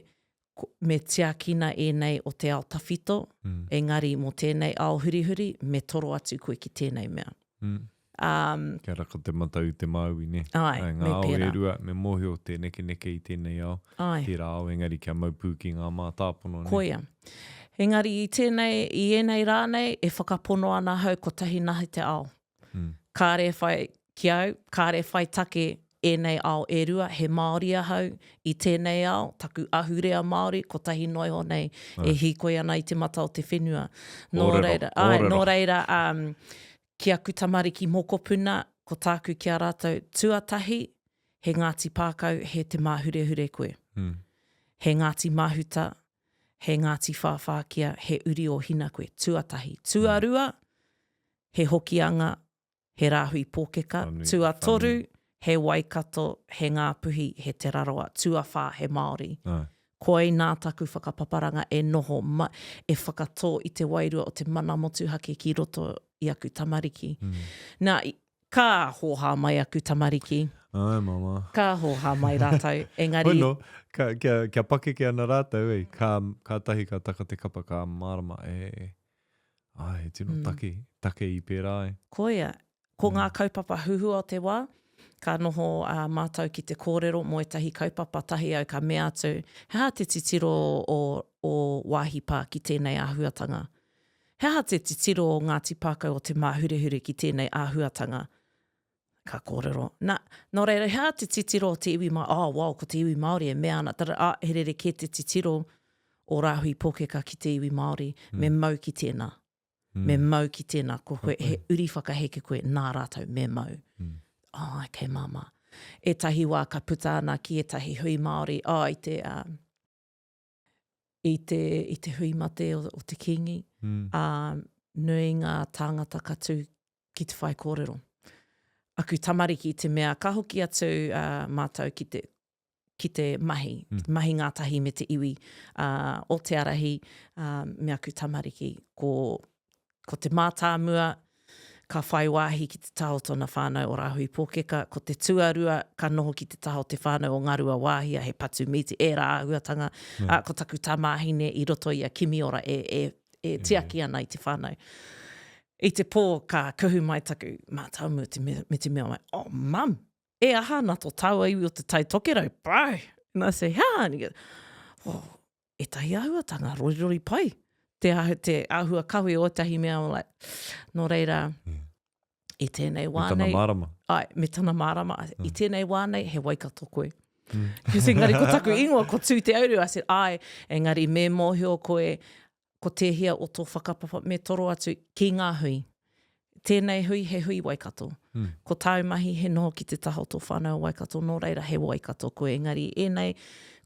me tiakina nei o te ao tawhito, engari mo tēnei ao hurihuri, me toro atu koe ki tēnei mea. Kia raka te matau te Māui, ne? Ai, Ngā me ao pērā. e rua, me mohio te neke I tēnei ao. Ai. Tērā ao engari kia maupū ki ngā mātāpono, ne? Koia. Engari I enei rānei, e whakapono ana hau ko tahi nahi te ao. Kāre whai ki au, kāre whai take enei ao e rua, he Māori ahau I tēnei ao, taku ahurea Māori, ko tahi noiho nei, e hikoi ana I te mata o te whenua. Nō reira, ki aku tamariki mokopuna, ko tāku ki a rātou tuatahi, he Ngāti Pākau, he te māhure koe. He Ngāti Mahuta, he Ngāti Whawhākia, he uri o hina koe, tuatahi. Tuarua, he hokianga, he rāhui pōkeka, tuatoru, he waikato, he ngāpuhi, he te raroa, tuawhā, he Māori. Koe nā taku whakapaparanga e noho, e whakatō I te wairua o te mana motuhake ki roto I aku tamariki. Nā, ka hoha mai aku tamariki. Ai, mama. Ka hoha mai rātau. Engari, Bueno, kia pakeke ana rātau, ka tahi ka taka te kapa ka marama, ai, tino take I pērā, koia, ko ngā kaupapa huhua o te wā, ka noho mātou ki te kōrero mo etahi kaupapa tahi au ka mea atu. Hea te titiro o wāhi pā ki tēnei āhuatanga. Hea te titiro o Ngāti Pākau o te māhurehure ki tēnei āhuatanga. ka kōrero. Nō reira, hea te titiro o te iwi wow, ko te iwi Māori e mea ana. Tara, he rere ke te titiro o rāhui pōkeka ki te iwi Māori, me mau ki tēnā. Me mau ki tēnā, ko koe, he uri whakaheke koe, nā rātou, me mau. Okay, mama. E tahi wā ka puta ana ki e tahi hui Māori, i te hui mate o te kingi, nui ngā tāngata katu ki te whai kōrero. Aku tamariki te mea, ka hoki atu mātou ki te mahi ngā tahi me te iwi o te arahi, me aku tamariki ko te mātāmua, ka whai wāhi ki te taho tona whānau o rāhui pōkeka, ko te tuarua, ka noho ki te taho te whānau o ngarua wāhia, he patu miti, e rā ahuatanga, ko taku tamāhine i roto i a kimi ora e tiaki ana i te whānau. I te pō ka kuhu mai taku mātāmua me te mea mai, mam, e aha nā tō taua iwi o te tai tokerau, bro. And I say, and he goes, e tahi ahuatanga, rori pai. Te ahua kahui o tahi mea, I'm like, nō reira, i tēnei wānei. Me tana marama. Ai, me tana marama. I tēnei wānei, he waikato koe. Engari, ko taku ingoa, ko tū te auru. I said, engari, me mōhio koe, ko te hia o tō whakapapa, me toro atu ki ngā hui. Tēnei hui, he hui waikato. Ko taumahi, he noho ki te taho tō whānau waikato, nō reira, he waikato koe. Engari, enei,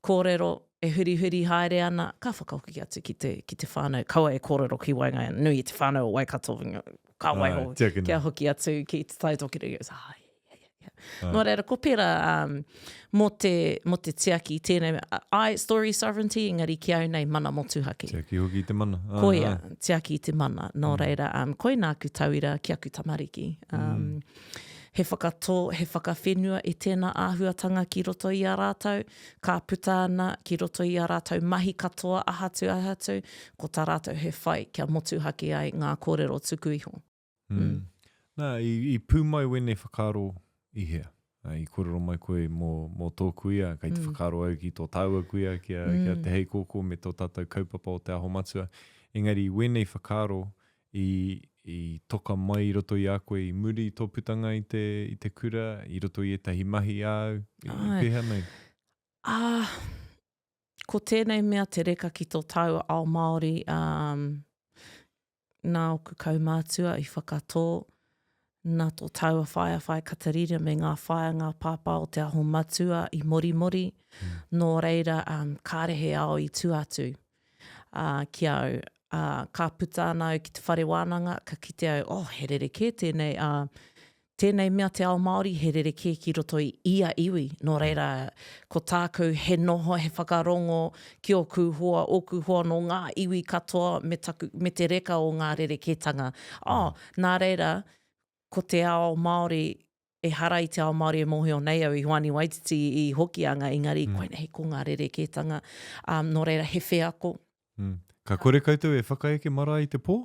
kōrero, e huri haere ana, ka whakauki atu ki te whānau. Kaua e kōrero ki waingai, nui i te whānau o waikato, ka waiho, kia hoki atu ki te taitokere. Nō reira, ko pera mo te tiaki tēnei, story sovereignty, engari ki au nei mana motuhake. Tiaki hoki te mana. Koia, tiaki i te mana. Nō reira, koe nā ku tauira ki aku tamariki. He whakatō, he whakawhenua e tēnā āhuatanga ki roto i a rātou, ka puta ana ki roto i a rātou mahi katoa ahatu, ko tā rātou he whai kia motuhake ai ngā kōrero tuku iho. Nā, i pūmai wene whakaro i hea. I kōrero mai koe mō tōku ia, kei te whakaro au ki tō tāua kuia, kia te hei kōkō me tō tātou kaupapa o te aho matua. Engari, wene whakaro i toka mai i roto i a koe, i muri tō putanga i te kura, i roto i etahi mahi au, i pēhea nei? Ko tēnei mea te reka ki tō tau ao Māori, nā oku kaumātua i whakatō, nā tō taua whai katarira me ngā whai ngā pāpā o te aho matua i mori, nō reira kārehe ao i tuatu ki au. Ka puta ana au ki te whare wānanga, ka kite au, he rereke tēnei mea te ao Māori, he rereke ki roto i ia iwi. Nō reira, ko tākou he noho, he whakarongo, ki o kuhua no ngā iwi katoa me te reka o ngā rereketanga. Nā reira, ko te ao Māori, e hara i te ao Māori e mōhio nei au i Huani Waititi i hokianga, engari, koe nei ko ngā rereketanga. Nō reira, he wheako. Ka kore koutou e whakaeke mara i te pō?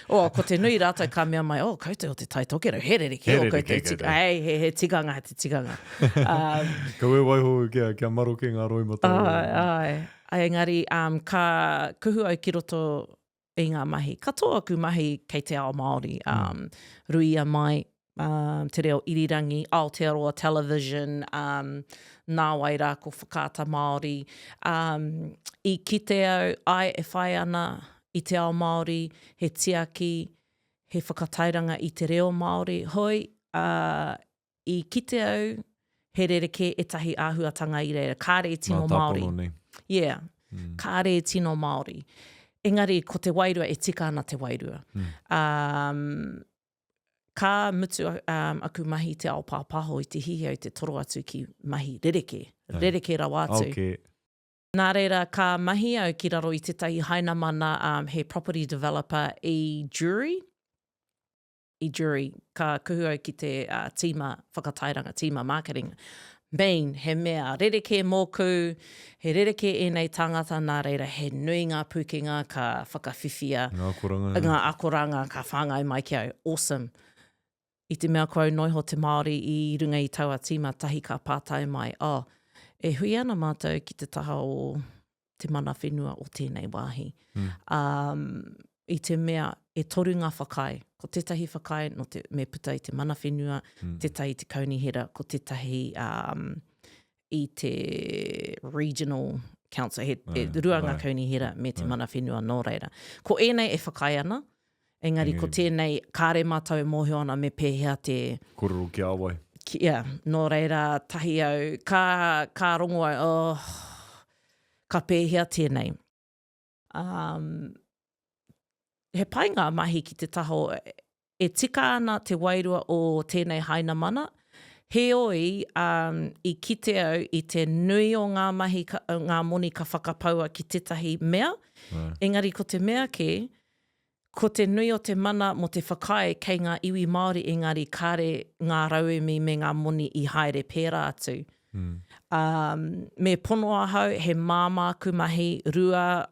Ko te nui rātou ka mea mai, koutou o te taitokero, he rereke o koutou. He tiganga. Ka ue waiho kia maro ke ngā roimata. Engari, ka kuhu au ki roto i ngā mahi. Ka tō aku mahi kei te ao Māori. Ruia mai, te reo irirangi, Aotearoa Television, nā waira ko whakaata Māori. I kite au, e whai ana i te ao Māori, he tiaki, he whakatairanga i te reo Māori. Hoi, i kite au, he rereke etahi āhuatanga i reira. Kāre e tino Māori. Yeah, kāre e tino Māori. Engari, ko te wairua, e tika ana te wairua. Ka mutu aku mahi te ao pāpaho i te hihi au te toro atu ki mahi rereke rawa atu. Okay. Nā reira, ka mahi au ki raro i tetahi haina mana he property developer i Jury, ka kuhu au ki te tīma whakatairanga, tīma marketing. Main, he mea, rereke mōku, he rereke enei tangata, nā reira, he nui ngā pukenga ka whakawhiwhia. Ngā akoranga, ka whāngai mai ki au. Awesome. I te mea koe noiho te Māori i runga i taua tīma tahi ka pātai mai. E hui ana mātou ki te taha o te mana whenua o tēnei wāhi. I te mea, e toru ngā whakai. Ko tētahi whakai no me puta i te mana whenua, tētahi i te kaunihera, ko tētahi i te regional council, he rua ngā kaunihera me te mana whenua nō reira. Ko ēnei e whakai ana, engari ko tēnei kāre mātou e mōhio ana me pēhea te... Kororo ki awai. Nō reira tahi au, ka rongo au, ka pēhea tēnei. He pai ngā mahi ki te taho, e tika ana te wairua o tēnei haina mana, heoi i kite au i te nui o ngā mahi, ngā moni ka whakapaua ki tētahi mea. Engari ko te mea ke, ko te nui o te mana mo te whakai kei ngā iwi Māori, engari kāre ngā rauemi me ngā moni i haere pērā atu. Me pono ahau, he māmāku mahi, rua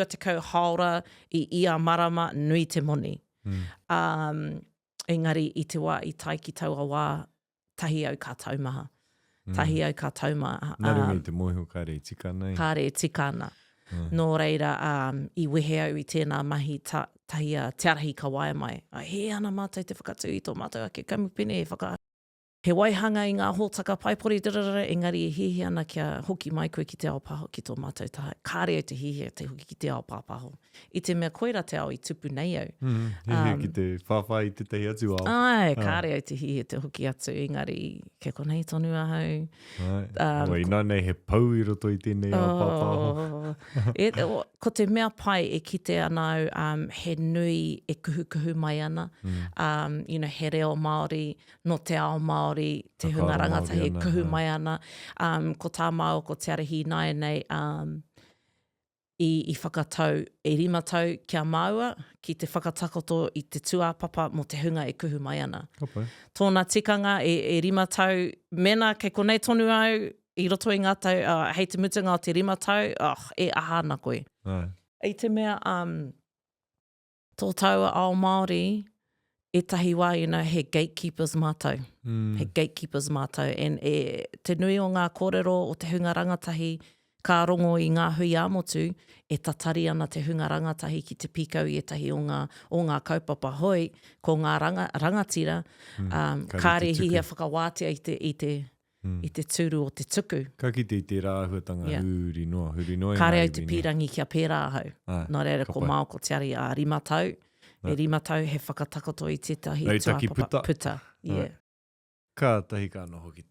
te kau haora i ia marama nui te moni. Engari i te wā i tai ki taua wā, tahi au ka taumaha. Tahi au ka taumaha. Narungi te moho kāre i tika nei. Kāre i tika ana. Nō reira, i wehe au i tēnā mahi tahi te arahi ka wae mai. He ana mātou te whakatū i tō mātou ake kamupene e whaka. He waihanga i ngā hōtaka paipori, engari e hihi ana kia hoki mai koe ki te ao paho ki tō mātou taha. Kāre au te hihi te hoki ki te ao pāpaho. I te mea koira te ao i tupu nei au. Hihi ki te whawhai i te tehi atu ao. Ai, kāre au te hihi te hoki atu, engari ke konei tonu ahau. I nā nei he pau i roto i tēnei ao pāpaho. Ko te mea pai e kite anau, he nui e kuhu mai ana. He reo Māori, no te ao Māori, te hunga rangatahi e kuhu mai ana. Ko tā māo, ko te arahi nai nei, i whakatau e 5 tau kia maua, ki te whakatakoto i te tuapapa mo te hunga e kuhu mai ana. Tōna tikanga e 5 tau, mena kei konei tonu au, i roto i ngā tau, hei te mutunga o te 5 tau, e aha ana koe. I te mea, tō taua ao Māori, e tahi wā, he gatekeepers mātou. He gatekeepers mātou. Te nui o ngā kōrero o te hunga rangatahi, ka rongo i ngā hui āmotu, e tatari ana te hunga rangatahi ki te pikau i etahi o ngā kaupapa hoi, ko ngā rangatira, kāre hihia whakawātia i te tūru o te tuku. Ka kite i te rāhuatanga huri noa. Kāre au te pirangi kia pērā hau. Nā reira ko māo ko te ari 5 tau. E 5 tau he whakatakoto i tētahi tuapapa puta. Ka tahi ka noho ki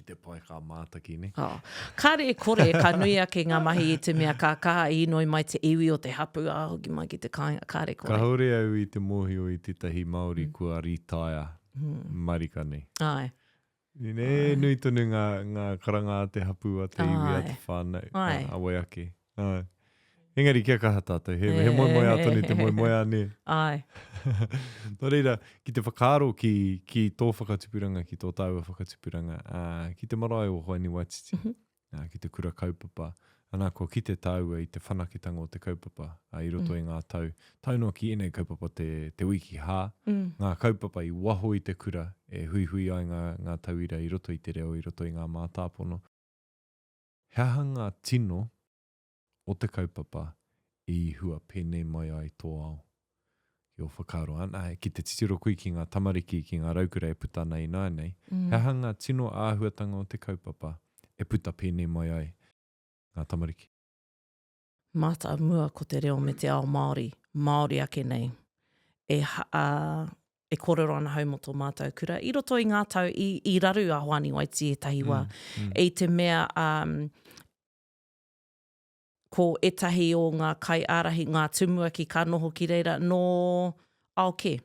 te pai ka mātaki, ne? Kāre e kore, ka nui ake ngā mahi i te mea ka kaha i noi mai te iwi o te hapu, hoki mai ki te kāre kore. Ka haure au i te mohio i tētahi Māori kua ritaia marika nei. Ai. Nui tonu ngā karanga a te hapu a te iwi a te whānau. Awai ake. Engari kia kaha tātou, he moe atoni te moe ane. Ai. Nō reira, ki te whakaaro ki tō whakatupuranga, ki tō tāua whakatupuranga, ki te marae o Hoani Waititi, ki te kura kaupapa, anā ko ki te tāua i te whanakitanga o te kaupapa, i roto i ngā tau. Taunua ki enei kaupapa te wiki hā, ngā kaupapa i waho i te kura, e hui ai ngā tauira i roto i te reo, i roto i ngā mātāpono. Hea hanga tino, o te kaupapa i hua pēnei mai ai tō ao. I o whakaro ana, ki te titiro kui ki ngā tamariki, ki ngā raukura e puta nei nei. He hanga tino āhuatanga o te kaupapa e puta pēnei mai ai ngā tamariki. Māta mua ko te reo me te ao Māori, Māori ake nei. E kōrero ana hau mo tō mātou kura. I roto i ngā tau, i raru a Hoani Waititi e tahi wā. E te mea... ko etahi o ngā kai ārahi, ngā tumua ki ka noho ki reira, no Aoke.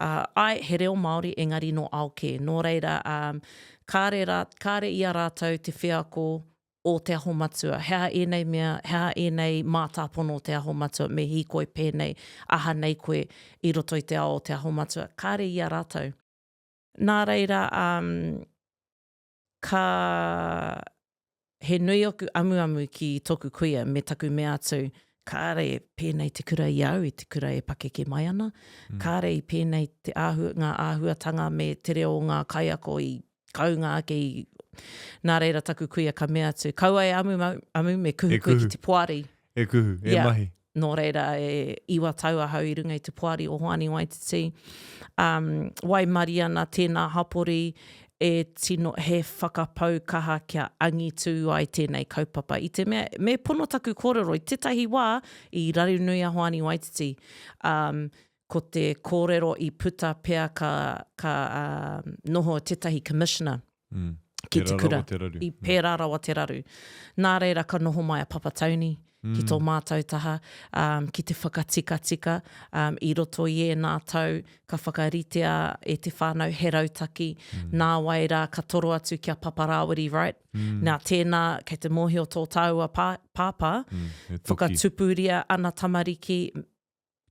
Ai, he reo Māori, engari no Aoke. Nō reira, kāre ia rātou te whiako o te aho matua. Hea enei mea, hea enei mātāpono o te aho matua, me hi koe pēnei, aha nei koe i roto i te ao o te aho matua. Kāre ia rātou. Nā reira, he nui oku amu ki toku kuia me taku mea atu, kāre pēnei te kura i au i te kura e pakeke mai ana. Kāre i pēnei te ngā āhuatanga me te reo ngā kaiako i kaunga ake i nā reira taku kuia ka mea atu. Kaua e amu me kuhu ki te poari. E kuhu, mahi. Nō reira iwa taua hau I runga I te Puari o Hoani Waititi. Wai mari ana tēnā hapori tino he whakapau kaha kia angitu ai tēnei kaupapa. I te mea, me pono taku kōrero I tētahi wā I Rarinui a Hoani Waititi. Ko te kōrero I puta pea ka noho tētahi commissioner. Ki te kura, I pērarawa te raru. Nā reira ka noho mai a Papatauni, ki tō mātou taha, ki te whakatika, I roto I nā tau, ka whakaritea te whānau he rautaki, nā waira ka toro atu kia paparawiri, right? Nā tēnā, kei te mōhio tō taua pāpā, whakatupuria ana tamariki,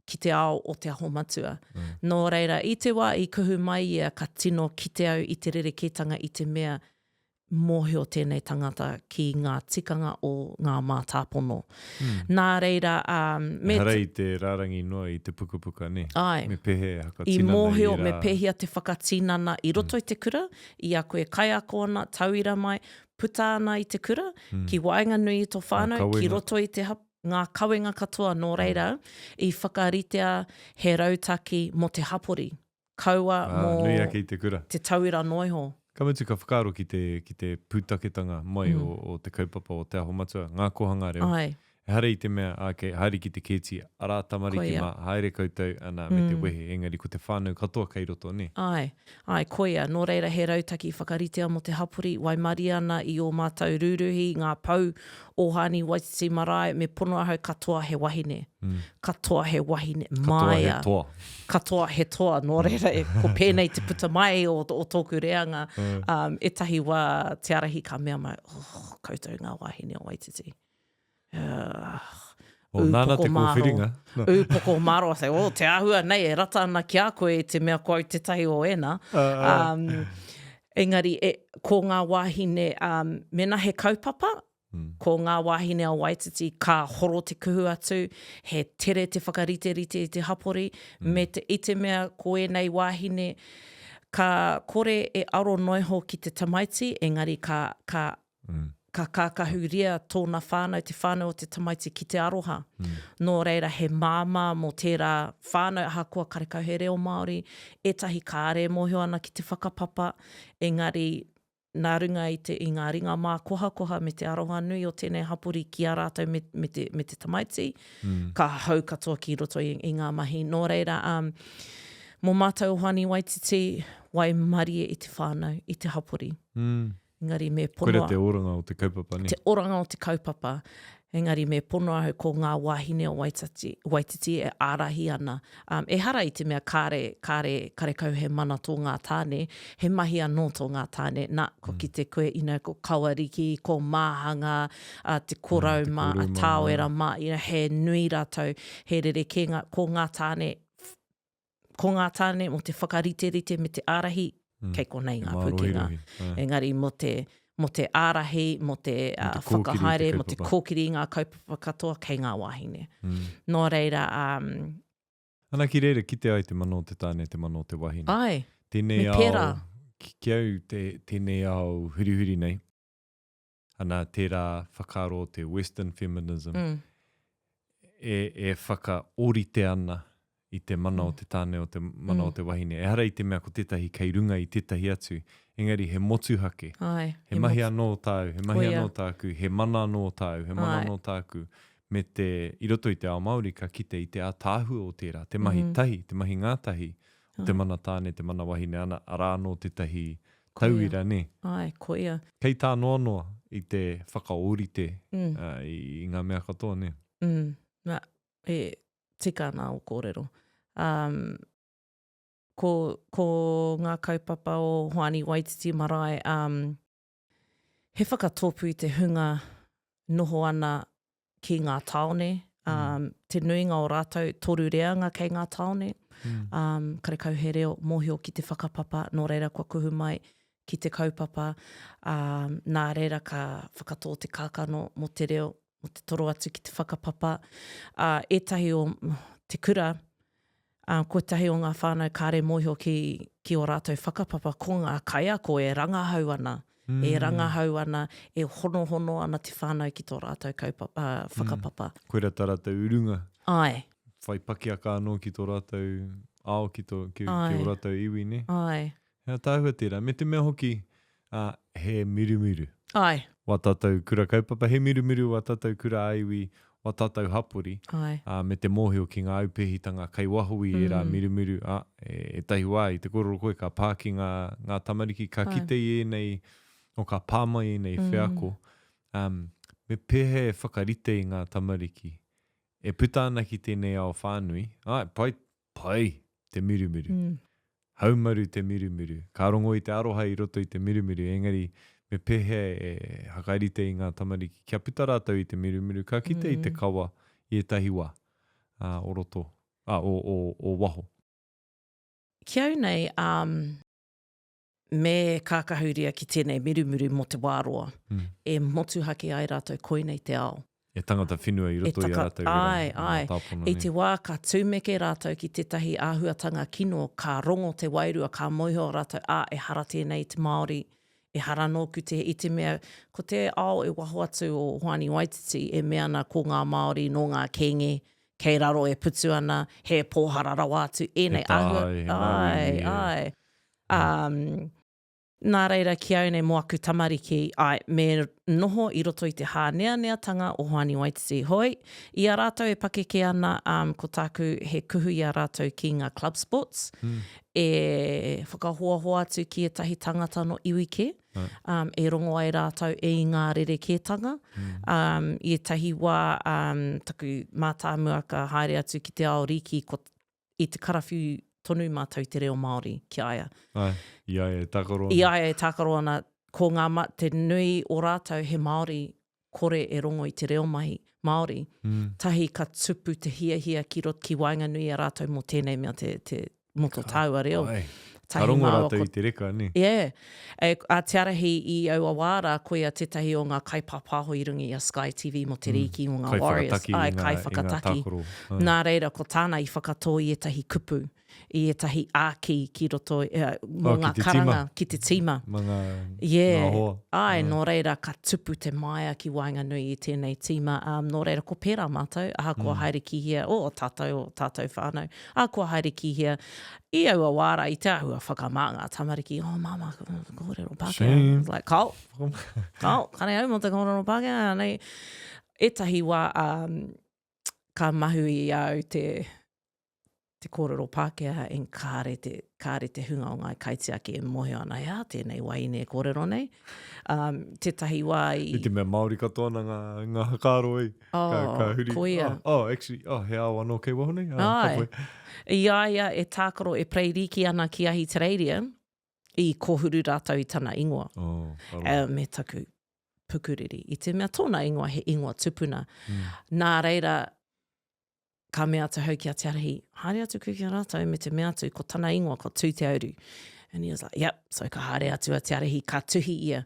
ki te ao o te aho matua. Nō reira, I te wā I kuhu mai ia ka tino ki te au I te rerekētanga I te mea mōhio tēnei tangata ki ngā tikanga o ngā mātāpono. Nā reira... Harei te rārangi noa I te pukapuka, ne? Ai. Me pehe haka I tinana mōhio, I rā. me pehia te whakatinana I roto I te kura, I a koe kai ako ana, tauira mai, puta ana I te kura, ki wainga nui I tō whānau, ki roto I te ngā kawenga katoa nō reira, I whakaritea he rautaki mo te hapori. Kaua mō Nui ake I te kura. te tauira noiho. Ka mutu ka whakaaro ki te pūtaketanga mai o te kaupapa o te aho matua, ngā kohanga reo. Ai. Hare I te mea, haere ki te kēti, arā tamariki Koia. mā, haere koutou ana me te wehe, engari ko te whānau katoa kei roto, ne? Ai, koia, nō reira he rautaki whakaritea mo te hapuri, wai mari ana I o mātou rūruhi, ngā pau o Hoani Waititi marae, me pono ahau katoa he wahine. Katoa he wahine, maia. Katoa he toa. Katoa he toa, nō reira, ko pēnei te puta mai o tōku reanga. Etahi wā te arahi ka mea mai, koutou ngā wahine o Waititi. O nāna te kōwhiringa. Poko maro, se, te āhua nei, e rata ana ki a koe te mea koe te tahi o ena. Engari, ko ngā wāhine, mena he kaupapa, ko ngā wāhine o Waititi, ka horo te kuhu atu, he tere te whakarite-rite I te hapori, me I te mea ko nei wāhine, ka kore e aro noiho ki te tamaiti, engari ka kākahuria tōna whānau, te whānau o te tamaiti ki te aroha. Nō reira he māma mō tērā whānau ahakua karekau he reo Māori, etahi kāre mōhio ana ki te whakapapa, engari nā runga I ngā ringa mā koha me te aroha nui o tēnei hapuri ki a rātou me te tamaiti, ka hau katoa ki roto I ngā mahi. Nō reira, mō mātou Hoani Waititi, wai mari I te whānau, I te hapuri. Engari me pono... Korea te oranga o te kaupapa, ne? Te oranga o te kaupapa. Engari me pono ahau ko ngā wāhine o Waititi e ārahi ana. E hara I te mea karekau he mana tō ngā tāne, he mahi anō tō ngā tāne, nā, ko ki te koe ina ko kawariki, ko māhanga, te korauma, a tāwera mā, he nui rātou, he rerekenga, ko ngā tāne mo te whakarite-rite me te ārahi, kei konei ngā pukenga. Engari, mo te ārahi, mo te whakahaere, mo te kōkiri ngā kaupapa katoa, kei ngā wāhine. Nō reira... Ana ki reira, ki te ai te mano te tāne, te mano te wahine. Ai, tēnei me pērā. Ki au tēnei au hurihuri nei. Ana tērā whakaro te Western feminism. E whakaorite ana I te mana o te tāne o te mana o te wahine. E hara I te mea ko tētahi kei runga I tētahi atu. Engari, he motuhake. Ai, he mahi anō tāu, he mahi anō tāku, he mana anō tāu, he mana anō tāku. Me te, I roto I te ao Māori ka kite I te ātāhu o tērā. Te mahi tahi, te mahi ngātahi. Te mana tāne, te mana wahine ana arā anō tētahi tauira, ne? Ai, koia. Kei tā noa I te whakaorite I ngā mea katoa, ne? Tika nā o kōrero. Ko ngā kaupapa o Hoani Waititi marae, he whakatōpu I te hunga noho ana ki ngā taone, te nuinga o rātou toru reanga kei ngā taone, karekau he reo mōhio ki te whakapapa, nō reira kua kuhu mai ki te kaupapa, nā reira ka whakatō te kākano mo te reo, mo te toro atu ki te whakapapa. Etahi o te kura, ko tahi o ngā whānau kāre mōhio ki o rātou whakapapa, ko ngā kaiako e rangahau ana e rangahau ana, e hono ana te whānau ki tō rātou whakapapa. Koera tā rātou urunga. Ai, Whai pakiaka anō ki tō rātou ao ki o rātou iwi, ne? ai, Hea tāhua tērā. Me te mea hoki, he mirumiru. ai, Wa tātou kura kaupapa, he mirumiru wa tātou kura aiwi, wa tātou hapori. ai. Me te mōhio ki ngā aupehitanga, kai wahui e rā mirumiru. E tahi wā, i te kororo koe, ka pāki ngā tamariki, ka kite i nei, o ka pāmai i nei whiako. Me pehe e whakarite i ngā tamariki. E puta ana ki tēnei ao whānui. Pai, te mirumiru. Haumaru te mirumiru. Ka rongo i te aroha i roto i te mirumiru. Engari, me pehe e hakairite i ngā tamariki. Kia puta rātou i te mirumiru. Ka kite i te kawa i e tahi wā. O roto. O waho. Kia au nei, me kākahuria ki tēnei mirumiru mo te wāroa. E motuhake ai rātou koinei te ao. E tangata whenua i roto i rātou. Ai. I te wā ka tūmeke rātou ki tētahi āhuatanga kino, ka rongo te wairua, ka moiho rātou, e hara tēnei te Māori, e hara nōku te i te mea, ko te ao e waho atu o Hoani Waititi, e mea na ko ngā Māori no ngā kenge, kei raro e putu ana, he pōhara rawa atu, enei ai. Nā reira ki au nei moaku tamariki, me noho i roto i te hāneaneatanga o Hoani Waititi. Hoi, i a rātou e pakeke ana ko tāku he kuhu i a rātou ki ngā club sports. E whakahoahoa atu ki e tahi tangata no iwike. E rongo ai rātou e ngā rerekētanga. I e tahi wā taku mātāmua ka haere atu ki te ao riki i te karawhiu tonu mātou te reo Māori ki aia. I aia e tākaro ana. I aia e tākaro ana. Ko te nui o rātou he Māori kore e rongo i te reo mahi Māori. Tahi ka tupu te hia ki wainga nui a rātou mo tēnei mea te moto tāua reo. Ka rongo rātou i te reka, ne? Yeah. A te arahi i Auawara, koe a tetahi o ngā kaipapāho i rungi a Sky TV mo te riki o ngā Warriors. Kai whakataki. Nā reira, ko tāna i whakatō i etahi kupu. I etahi āki ki roto mo ngā karanga ki te tima. Ngā hoa. Nō reira ka tupu te maia ki wainga nui i tēnei tima. Nō reira ko pērā mātou. Aha kua haere ki hia. Tātou whānau. Aha kua haere ki hia. I Auawara, i te ahua whakamā ngā tamariki. Mama, kōrero Pākehā. Like, kau, kare au mo te kōrero Pākehā. Nei, etahi wā ka mahu i au te kōrero Pākehā en kāre te hunga o ngai kaitiaki e mohe ana tēnei wai nei kōrero nei. Tētahi wā I te mea Māori katoa na ngā hakaro ei. Ka huri. Koia. Actually, he awa no kei waho nei. I aia e tākaro e preiriki ana ki ahi te reiria i kōhuru rātou i tana ingoa. Me taku pukuriri. I te mea tōna ingoa he ingoa tupuna. Nā reira, ka mea atu hau ki a te arahi, haere atu kuki a rātou, me te mea atu, ko tana ingoa, ko tū te auru. And he was like, yep, so ka haere atu a te arahi, ka tuhi ia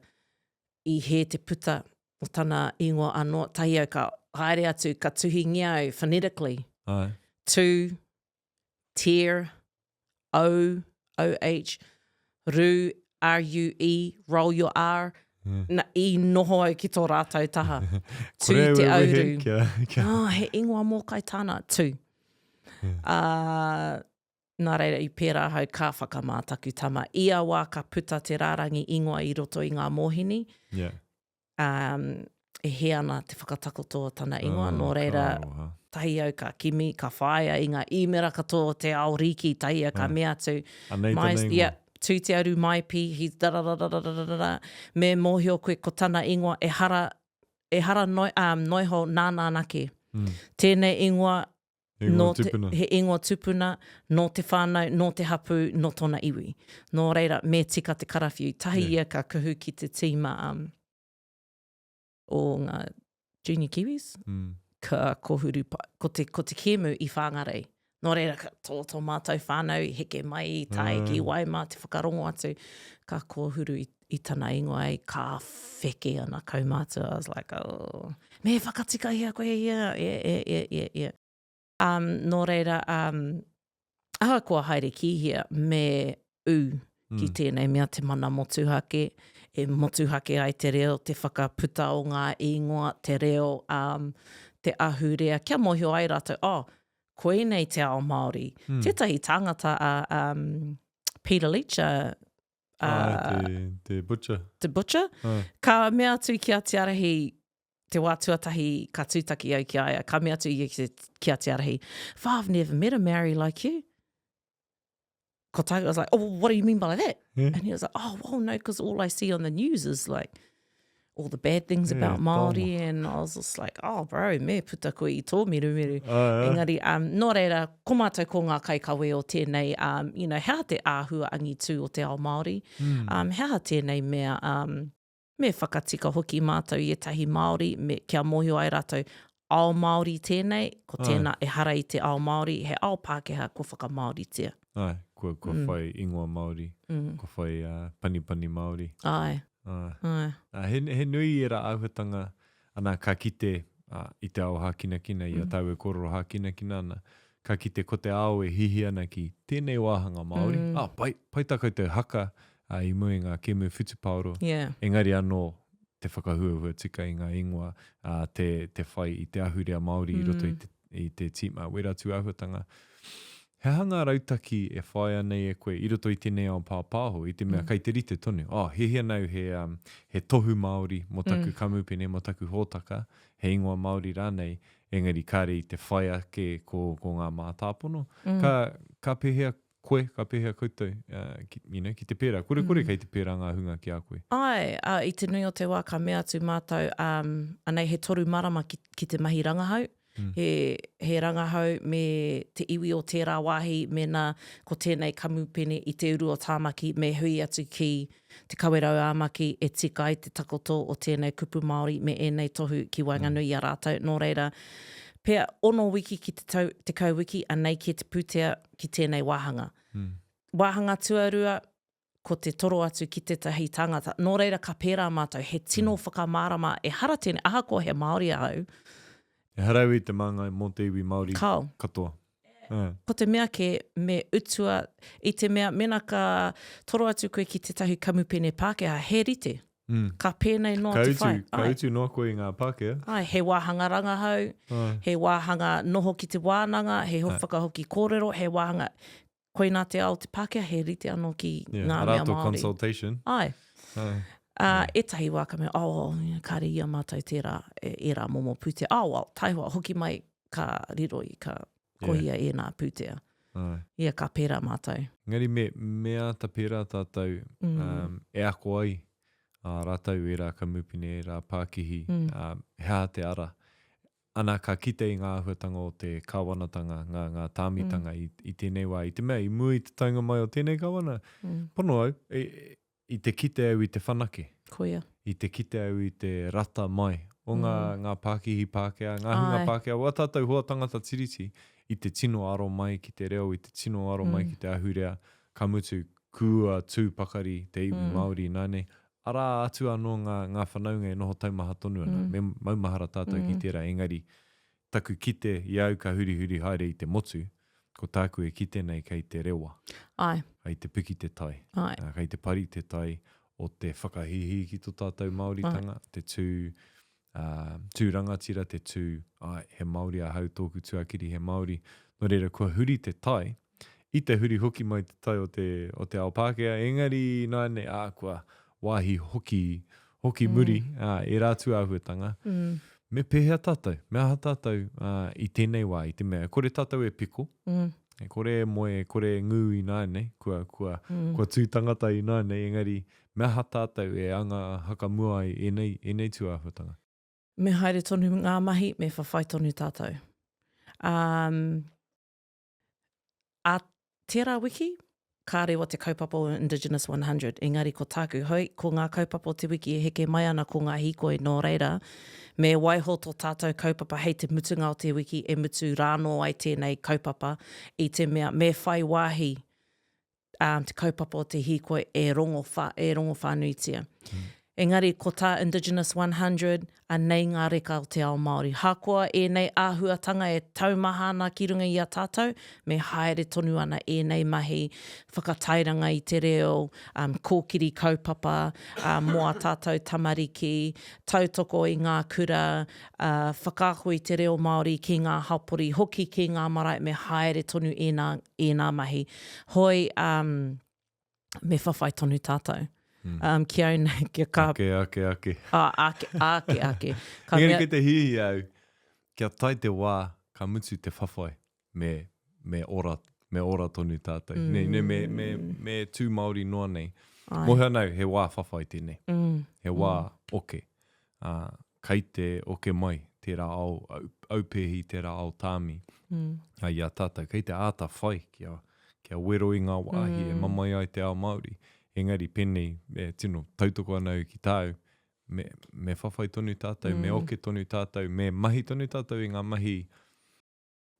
i he te puta o tana ingoa anō, tahi au ka haere atu, ka tuhi ngiau phonetically. Tu, tear, O-H, ru, R-U-E, roll your R, na I noho au ki tō rātou taha. Tu te auru. He ingoa mō kai tāna, tu. Nā reira I pērā hau ka whakamātaku tama. Ia wā ka puta te rārangi ingoa I roto I ngā mōhini. E he ana te whakatakoto tana ingoa. Nō reira, tahi au ka kimi, ka whaia I ngā imera katoa te ao riki, tahi au ka mea atu. Tū te auru maipi, he's da-da-da-da-da-da-da-da. Me mōhio koe ko tana ingoa e hara noiho nānānake. Tēnei ingoa, he ingoa tupuna, no te whānau, no te hapu, no tōna iwi. Nō reira, me tika te karawhiu. Tahi ia ka kuhu ki te tīma o ngā Junior Kiwis. Ka kohuru, ko te kemu I whāngarei. Nō reira, tō mātou whānau, heke mai I tae ki waima, te whakarongo atu, ka kōhuru I tana ingoa ei, ka wheke ana kaumātua. I was like, me whakatika hia koe hia. Yeah. Nō reira, aha kua haere ki hia, me ki tēnei mea te mana motuhake, e motuhake ai te reo, te whakaputa o ngā ingoa, te reo, te ahurea, kia mohio ai rātou, koenei te ao Māori. Tētahi tāngata Peter Leach, te butcher. The Butcher, ka mea atu ki a te arahi, te wā tuatahi ka tūtaki au ki aia, ka mea atu ki a te arahi, I've never met a Maori like you. Ko tāku, I was like, what do you mean by that? Yeah. And he was like, well, no, because all I see on the news is like all the bad things about Māori, and I was just like, bro, me puta koe I tō miru. Engari, nō reira, ko mātou ko ngā kaikawe o tēnei, hea te āhua angitu o te ao Māori, hea tēnei mea, me whakatika hoki mātou I etahi Māori, kia mohio ai rātou ao Māori tēnei, ko tēnā e hara I te ao Māori, he ao Pākehā ko whakamāoritia. Ai, kua whai ingoa Māori, kua whai panipani Māori. Ai. He nui e ra āhuatanga ana ka kite I te ao hākinakina, I a tau e kororo hākinakina ana, ka kite ko te ao e hihi ana ki tēnei wāhanga Māori. Pai tako te haka I mui ngā kemu whutupaoro. Yeah. Engari anō te whakahuahua tika I ngā ingoa, te whai I te ahurea Māori I roto I te tima weratu āhuatanga. He hanga rautaki e whaia nei e koe I roto I tēnei ao pāpāho, I te mea kai te rite tonu. He nau he tohu Māori, mo taku kamupene, mo taku hōtaka, he ingoa Māori rānei, engari kāre I te whaia ke ko ngā mātāpono. Ka pehea koe, ka pehea koutou, ki te pērā. Kore kai te pērā ngā hunga ki a koe. Ai, I te nui o te wā ka mea atu mātou, anei he toru marama ki te mahi rangahau. He rangahau me te iwi o tērā wāhi, mena ko tēnei kamupene I te uru o tāmaki, me hui atu ki te kawerau āmaki, e tika ai te takoto o tēnei kupu Māori, me enei tohu ki Wainganui I a rātou. Nō reira, pea ono wiki ki te kauwiki, anei ki te pūtea ki tēnei wāhanga. Wāhanga tuarua, ko te toro atu ki te tahi tangata. Nō reira ka pērā mātou, he tino whakamārama, e hara tēnei, aha ko he Māori ahau, E harau I te māngai mō te iwi Māori katoa. Ko te mea ke me utua, I te mea mena ka toro atu koe ki te tahu kamupene Pākehā, he rite. Ka pēnei noa te whai. Ka utu noa koe I ngā Pākehā. Ai, he wāhanga rangahau, he wāhanga noho ki te wānanga, he whakahoki kōrero, he wāhanga koe nā te ao te Pākehā, he rite anō ki ngā mea Māori. Arato consultation. Ai. Etahi wā ka mea, kāre ia mātou tērā, e rā momo pūtea. Taiwa, hoki mai ka riro I ka kohia e nā pūtea. Ia ka pērā mātou. Ngari mea ta pērā tātou e ako ai, rātou e rā kamupine, rā Pākihi, hea te ara. Ana ka kite I ngā ahuatanga o te kāwanatanga, ngā tāmitanga I tēnei wā. I te mea, I mui te taunga mai o tēnei kāwana. Pono au, I te kite au I te whanake. Koia. I te kite au I te rata mai. O ngā Pākihi Pākehā, ngā hunga Pākehā. Wa tātou hoa tangata tiriti I te tino aro mai ki te reo, I te tino aro mai ki te ahurea. Ka mutu kua tūpakari te iwi Māori nāne. Ara atu anō ngā whanaunga e noho taumaha tonu ana. Me maumahara tātou ki tērā. Engari, taku kite I au ka huri haere I te motu. Ko tāku e kite nei kei te rewa. Ai. Kei te piki te tai. Ai. Kei te pari te tai o te whakahihi ki tō tātou Māoritanga. Te tū rangatira, te tū he Māori a hau tōku tuakiri he Māori. Nō reira, kua huri te tai, I te huri hoki mai te tai o te ao Pākehā. Engari nāne, kua wāhi hoki muri, e rātu āhuatanga. Me pēhea tātou, mea ha tātou I tēnei wā, I te mea. Kore tātou e piko, kore moe, kore ngū I nāne, kua tūtangata I nāne, engari mea ha tātou e anga haka mua I enei tuāhutanga. Me haere tonu ngā mahi, me whawhai tonu tātou. A tērā wiki, ka rewa te kaupapa o Indigenous 100, engari ko tāku hoi, ko ngā kaupapa o te wiki e heke mai ana ko ngā hikoi nō reira, me waiho tō tātou kaupapa hei te mutunga o te wiki e mutu rāno ai tēnei kaupapa I te mea, me whai wāhi te kaupapa o te hikoi e rongo whānuitia. Engari, ko tā Indigenous 100, a nei ngā reka o te ao Māori. Hākua nei āhuatanga e taumahana ki runga i a tātou, me haere tonu ana nei mahi whakatairanga i te reo, kōkiri kaupapa, mō a tātou tamariki, tautoko i ngā kura, whakāhui te reo Māori ki ngā hapori, hoki ki ngā marae, me haere tonu nā mahi. Hoi, me whawhai tonu tātou. Kia au nei, kia ka... Ake. Ake. Ka Engari mea... kei te hihi au, kia tai te wā, ka mutu te whawhai, me ora tonu tātou. Me tū Māori noa nei. Mohe anau, he wā whawhai tēnei. He wā oke. Kei te oke mai, tērā aupehi, tērā ao tāmi. Ai a tātou, kei te āta whai, kia wero i ngā wāhi, e mamai ai te ao Māori. Engari penei, tino, tautoko anau ki tāu, me whawhai tonu tātou, me oke tonu tātou, me mahi tonu tātou i ngā mahi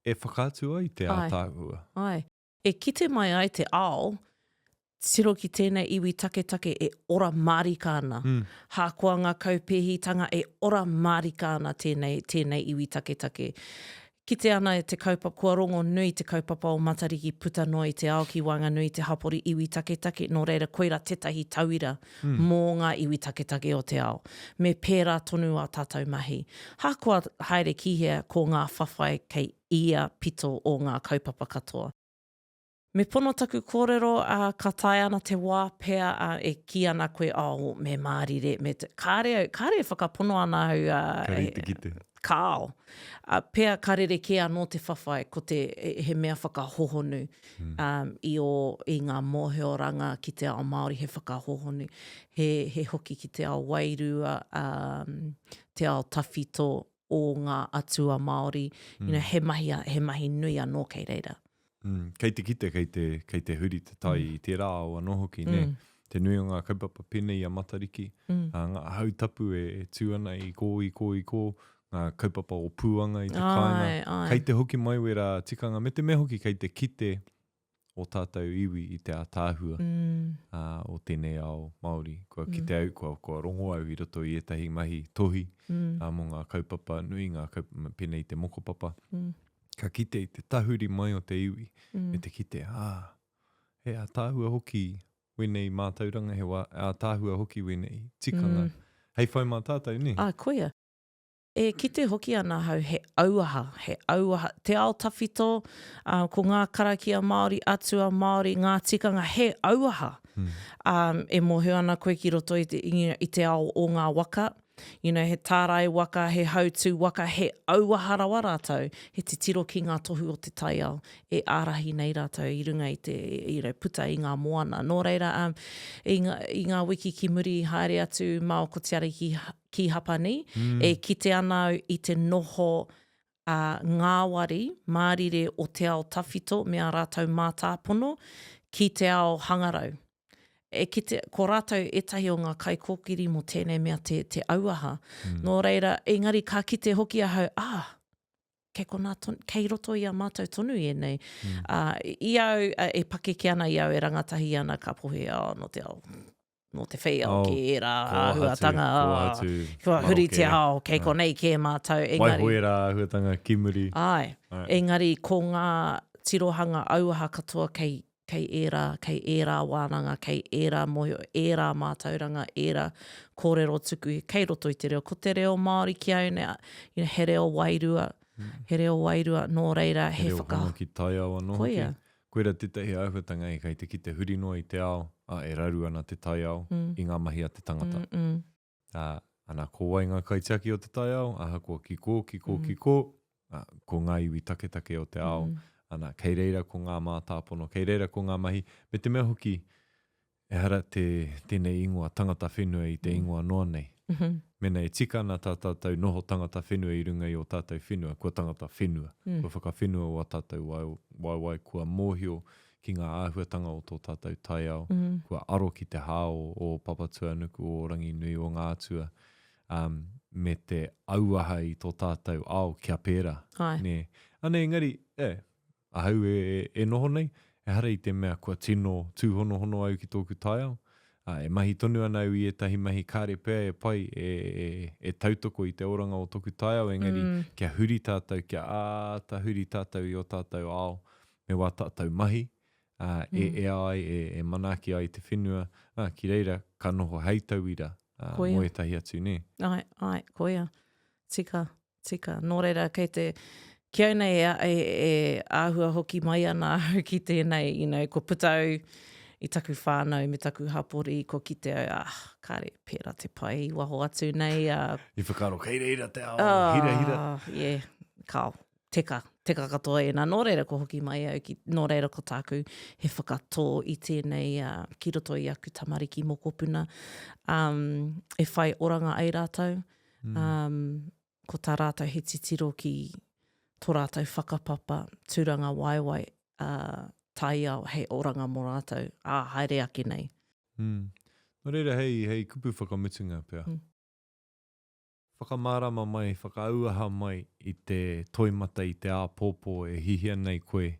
e whakātu ai te ātāhua. Ai. E kite mai ai te ao, tiro ki tēnei iwi take e ora marika ana. Hākua ngā kaupehitanga e ora marika ana tēnei iwi take. Kite ana e te kaupapa, kua rongo nui te kaupapa o Matariki puta noi te ao ki Wanganui te hapori iwi take, nō reira koira tetahi tauira mō ngā iwi take o te ao. Me pērā tonu a tātou mahi. Hākua haere kihea ko ngā whawhai kei ia pito o ngā kaupapa katoa. Me pono taku kōrero, ka tae ana te wā pēr e ki ana koe, me mārire, kāre whakapono ana au... Karite kite. Kāo. Pēr karere kia no te whawhai, ko te he mea whakahohonu i ngā mōheoranga ki te ao Māori, he whakahohonu. He hoki ki te ao Wairua, te ao Tawhito o ngā atua Māori. He mahi nui anō kei reira. Kei te kite, kei te huri te tai i te rā o anō hoki, ne? Te nui o ngā kaupapa pene i a Matariki. Ngā hautapu e tū ana i kō, ngā kaupapa o pūanga i te kāinga. Kei te hoki mai wera tikanga, me te me hoki kei te kite o tātou iwi i te ātāhua o tēnei ao Māori. Kua kite au, kua rongo au i roto i etahi mahi tohi mō ngā kaupapa nui, ngā kaupapa pene i te mokopapa. Ka kite i te tahuri mai o te iwi, me te kite, he ātāhua hoki wenei mātauranga, he ātāhua hoki wenei tikanga. Hei whai mā tātou, ne? Koia. E kite hoki ana hau he auaha. Te ao Tawhito, ko ngā karakia Māori, atua Māori, ngā tikanga, he auaha. E mohu ana koe ki roto i te ao o ngā waka. He tārai waka, he hautū waka, he auaha rawa rātou. He te tiro ki ngā tohu o te tai ao. E ārahi nei rātou i runga i te puta i ngā moana. Nō reira, i ngā wiki ki muri haere atu Mao Kotiari ki Hapani, e kite ana i te noho ngāwari, mārire o te ao Tawhito, mea rātou mātāpono, ki te ao Hangarau. Ko rātou etahi o ngā kai kōkiri mo tēnei mea te auaha. Nō reira, engari ka kite hoki a hau, kei roto i a mātou tonu e nei. I au, e pake ki ana i au, e rangatahi ana ka pohe no te whei au ki era āhuatanga. Kua huri te ao, kei konei ke mātou. Waihoera āhuatanga ki muri. Engari, ko ngā tirohanga auaha katoa kei era wānanga, kei era moho, era mātauranga, era kōrero tuku, kei roto i te reo. Ko te reo Māori ki au, he reo Wairua, nō reira, he whaka. Ki tai au anō hoki. Koera tetahi āhuatanga e kei te ki te huri noa i te ao, e raru ana te tai ao, i ngā mahi a te tangata. Ana ko wainga kaitiaki o te tai ao, aha kua kiko, ko ngā iwi take o te ao, ana kei reira ko ngā mātāpono, kei reira ko ngā mahi, me te mea hoki e hara tēnei ingoa tangata whenua i te ingoa noa nei. Mena e tika ana tātou noho tangata whenua i runga i o tātou whenua, kua tangata whenua. Kua whakawhenua o a tātou wai, kua mōhio ki ngā āhuatanga o tō tātou tai ao, kua aro ki te hao o Papatuanuku o Ranginui o ngā atua, me te auaha i tō tātou ao kia pēra. Ne. Ane engari, ahau e noho nei, e hara i te mea kua tino tūhono au ki tōku tai ao, E mahi tonu ana i etahi mahi kāre pēr e pai e tautoko i te oranga o toku tai au, engari kia huri tātou, kia huri tātou i o tātou ao, me wā tātou mahi, e ai, e manaki ai te whenua, ki reira, ka noho heitau ira, mo etahi atu ne. Ai, koia. Tika. Nō reira, kei te, kia nei e āhua hoki mai ana ki tēnei, ko putau i taku whānau, me taku hapori, ko ki te kāre, pēra te pai, waho atu nei. I whakaro, kei reira te ao, hira. Yeah, kao, teka katoa e nā. Nō reira ko hoki mai au, nō reira ko tāku he whakatō i tēnei ki roto i aku tamariki mokopuna. E whai oranga ai rātou. Ko tā rātou he titiro ki tō rātou whakapapa, tūranga waiwai, tai au hei oranga mō rātou, haere ake nei. Nō reira hei kupu whakamutunga pia. Whakamārama mai, whakauaha mai i te toimata i te āpōpō e hihia nei koe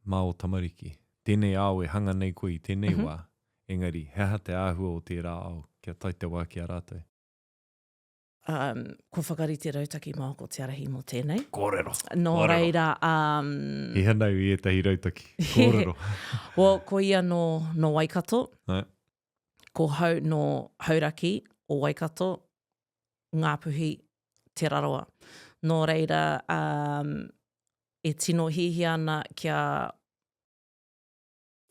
mā o tamariki. Tēnei ao e hanga nei koe i tēnei wā, engari heha te āhua o te rā au, kia tai te wā ki a rātou. Ko whakarite rautaki mā ko te arahi mō tēnei. Kōrero. Nō reira... I hanau i etahi rautaki. Kōrero. Ko ia no Waikato. Ko hau no Hauraki o Waikato. Ngāpuhi te raroa. Nō reira, e tino hihi ana kia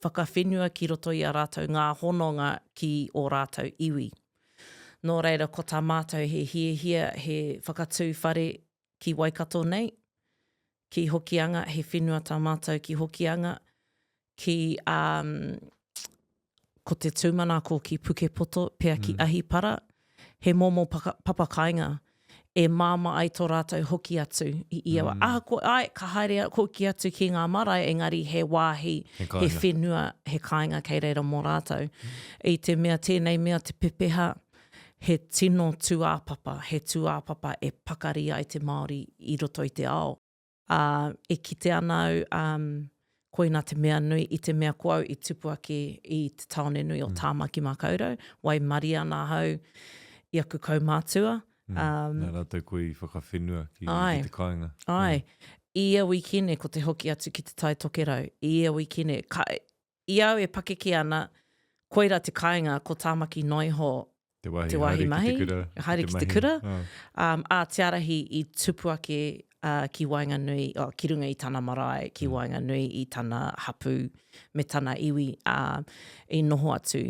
whakawhenua ki roto i a rātou ngā hononga ki o rātou iwi. Nō reira, ko tā mātou he hiehia, he whakatū whare ki Waikato nei, ki hokianga, he whenua tā mātou ki hokianga, ki ko te tūmanako ki Pukepoto, pia ki Ahipara, he momo papakainga, e māma ai tō rātou hoki atu i ia. Ka haere hoki atu ki ngā marae, engari he wāhi, he whenua, he kāinga kei reira mō rātou. I te mea tēnei mea te pepeha, he tino tuāpapa, e pakari ai te Māori i roto i te ao. E kite anau, koina te mea nui, i te mea kuau i tupu ake i te taone nui o Tāmaki Makaurau, wai mari ana hau i aku kaumātua. Nā rātou koe i whakawhenua ki te kāinga. Ai, ia wikene ko te hoki atu ki te tai tokerau, ia wikene. I au e pakeke ana, koira te kāinga ko Tāmaki Noiho, te wahi mahi, haere ki te kura. Te arahi i tupu ake ki Wainga Nui, ki runga i tana marae, ki Wainga Nui i tana hapu me tana iwi. I noho atu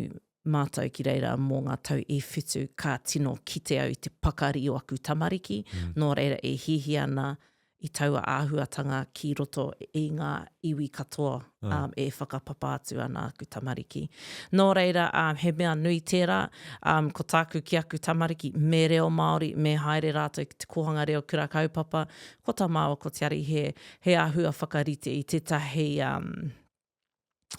mātou ki reira mō ngā tau e whitu ka tino kite au i te pakari o aku tamariki. Nō reira e hihi ana i taua āhuatanga ki roto i ngā iwi katoa e whakapapa atu ana aku tamariki. Nō reira, he mea nui tērā, ko tāku ki aku tamariki, me reo Māori, me haere rātou ki te kohanga reo kura kaupapa, ko tā māua ko te ari he āhua whakarite i tētahi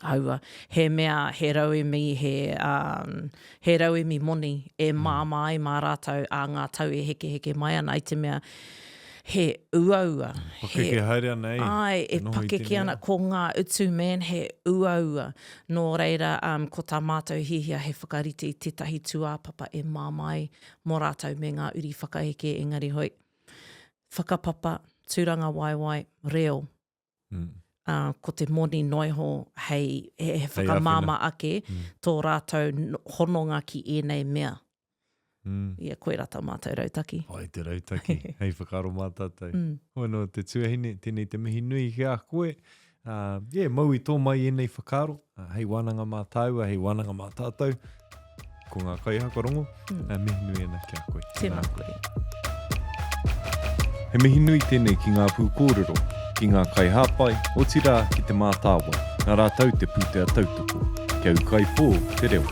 aua, he mea, he rauemi, he rauemi moni e māma ai mā rātou a ngā tau e heke mai ana i te mea he uaua. Pakeke haere ana ei. Ai, e pakeke ana ko ngā utu man, he uaua. Nō reira, ko tā mātou hihia he whakarite i tētahi tuāpapa e māmai mō rātou me ngā uri whakaheke engari hoi. Whakapapa, tūranga waiwai, reo. Ko te moni noiho he whakamāma ake tō rātou hononga ki enei mea. Ia koe rata mātou rautaki. Ai, te rautaki. Hei whakaro mātātou. Hono, te tuahine, tēnei te mihi nui ki a koe. Mau i tō mai enei whakaro. Hei wānanga mātāua, hei wānanga mātātou. Ko ngā kaihakarongo. Mihi nui ana ki a koe. Tēnā koe. He mihi nui tēnei ki ngā pū kōrero, ki ngā kaihāpai, o tira ki te mātāua. Nā rātau te pūtea tautoko. Kia ukai pō, te reo.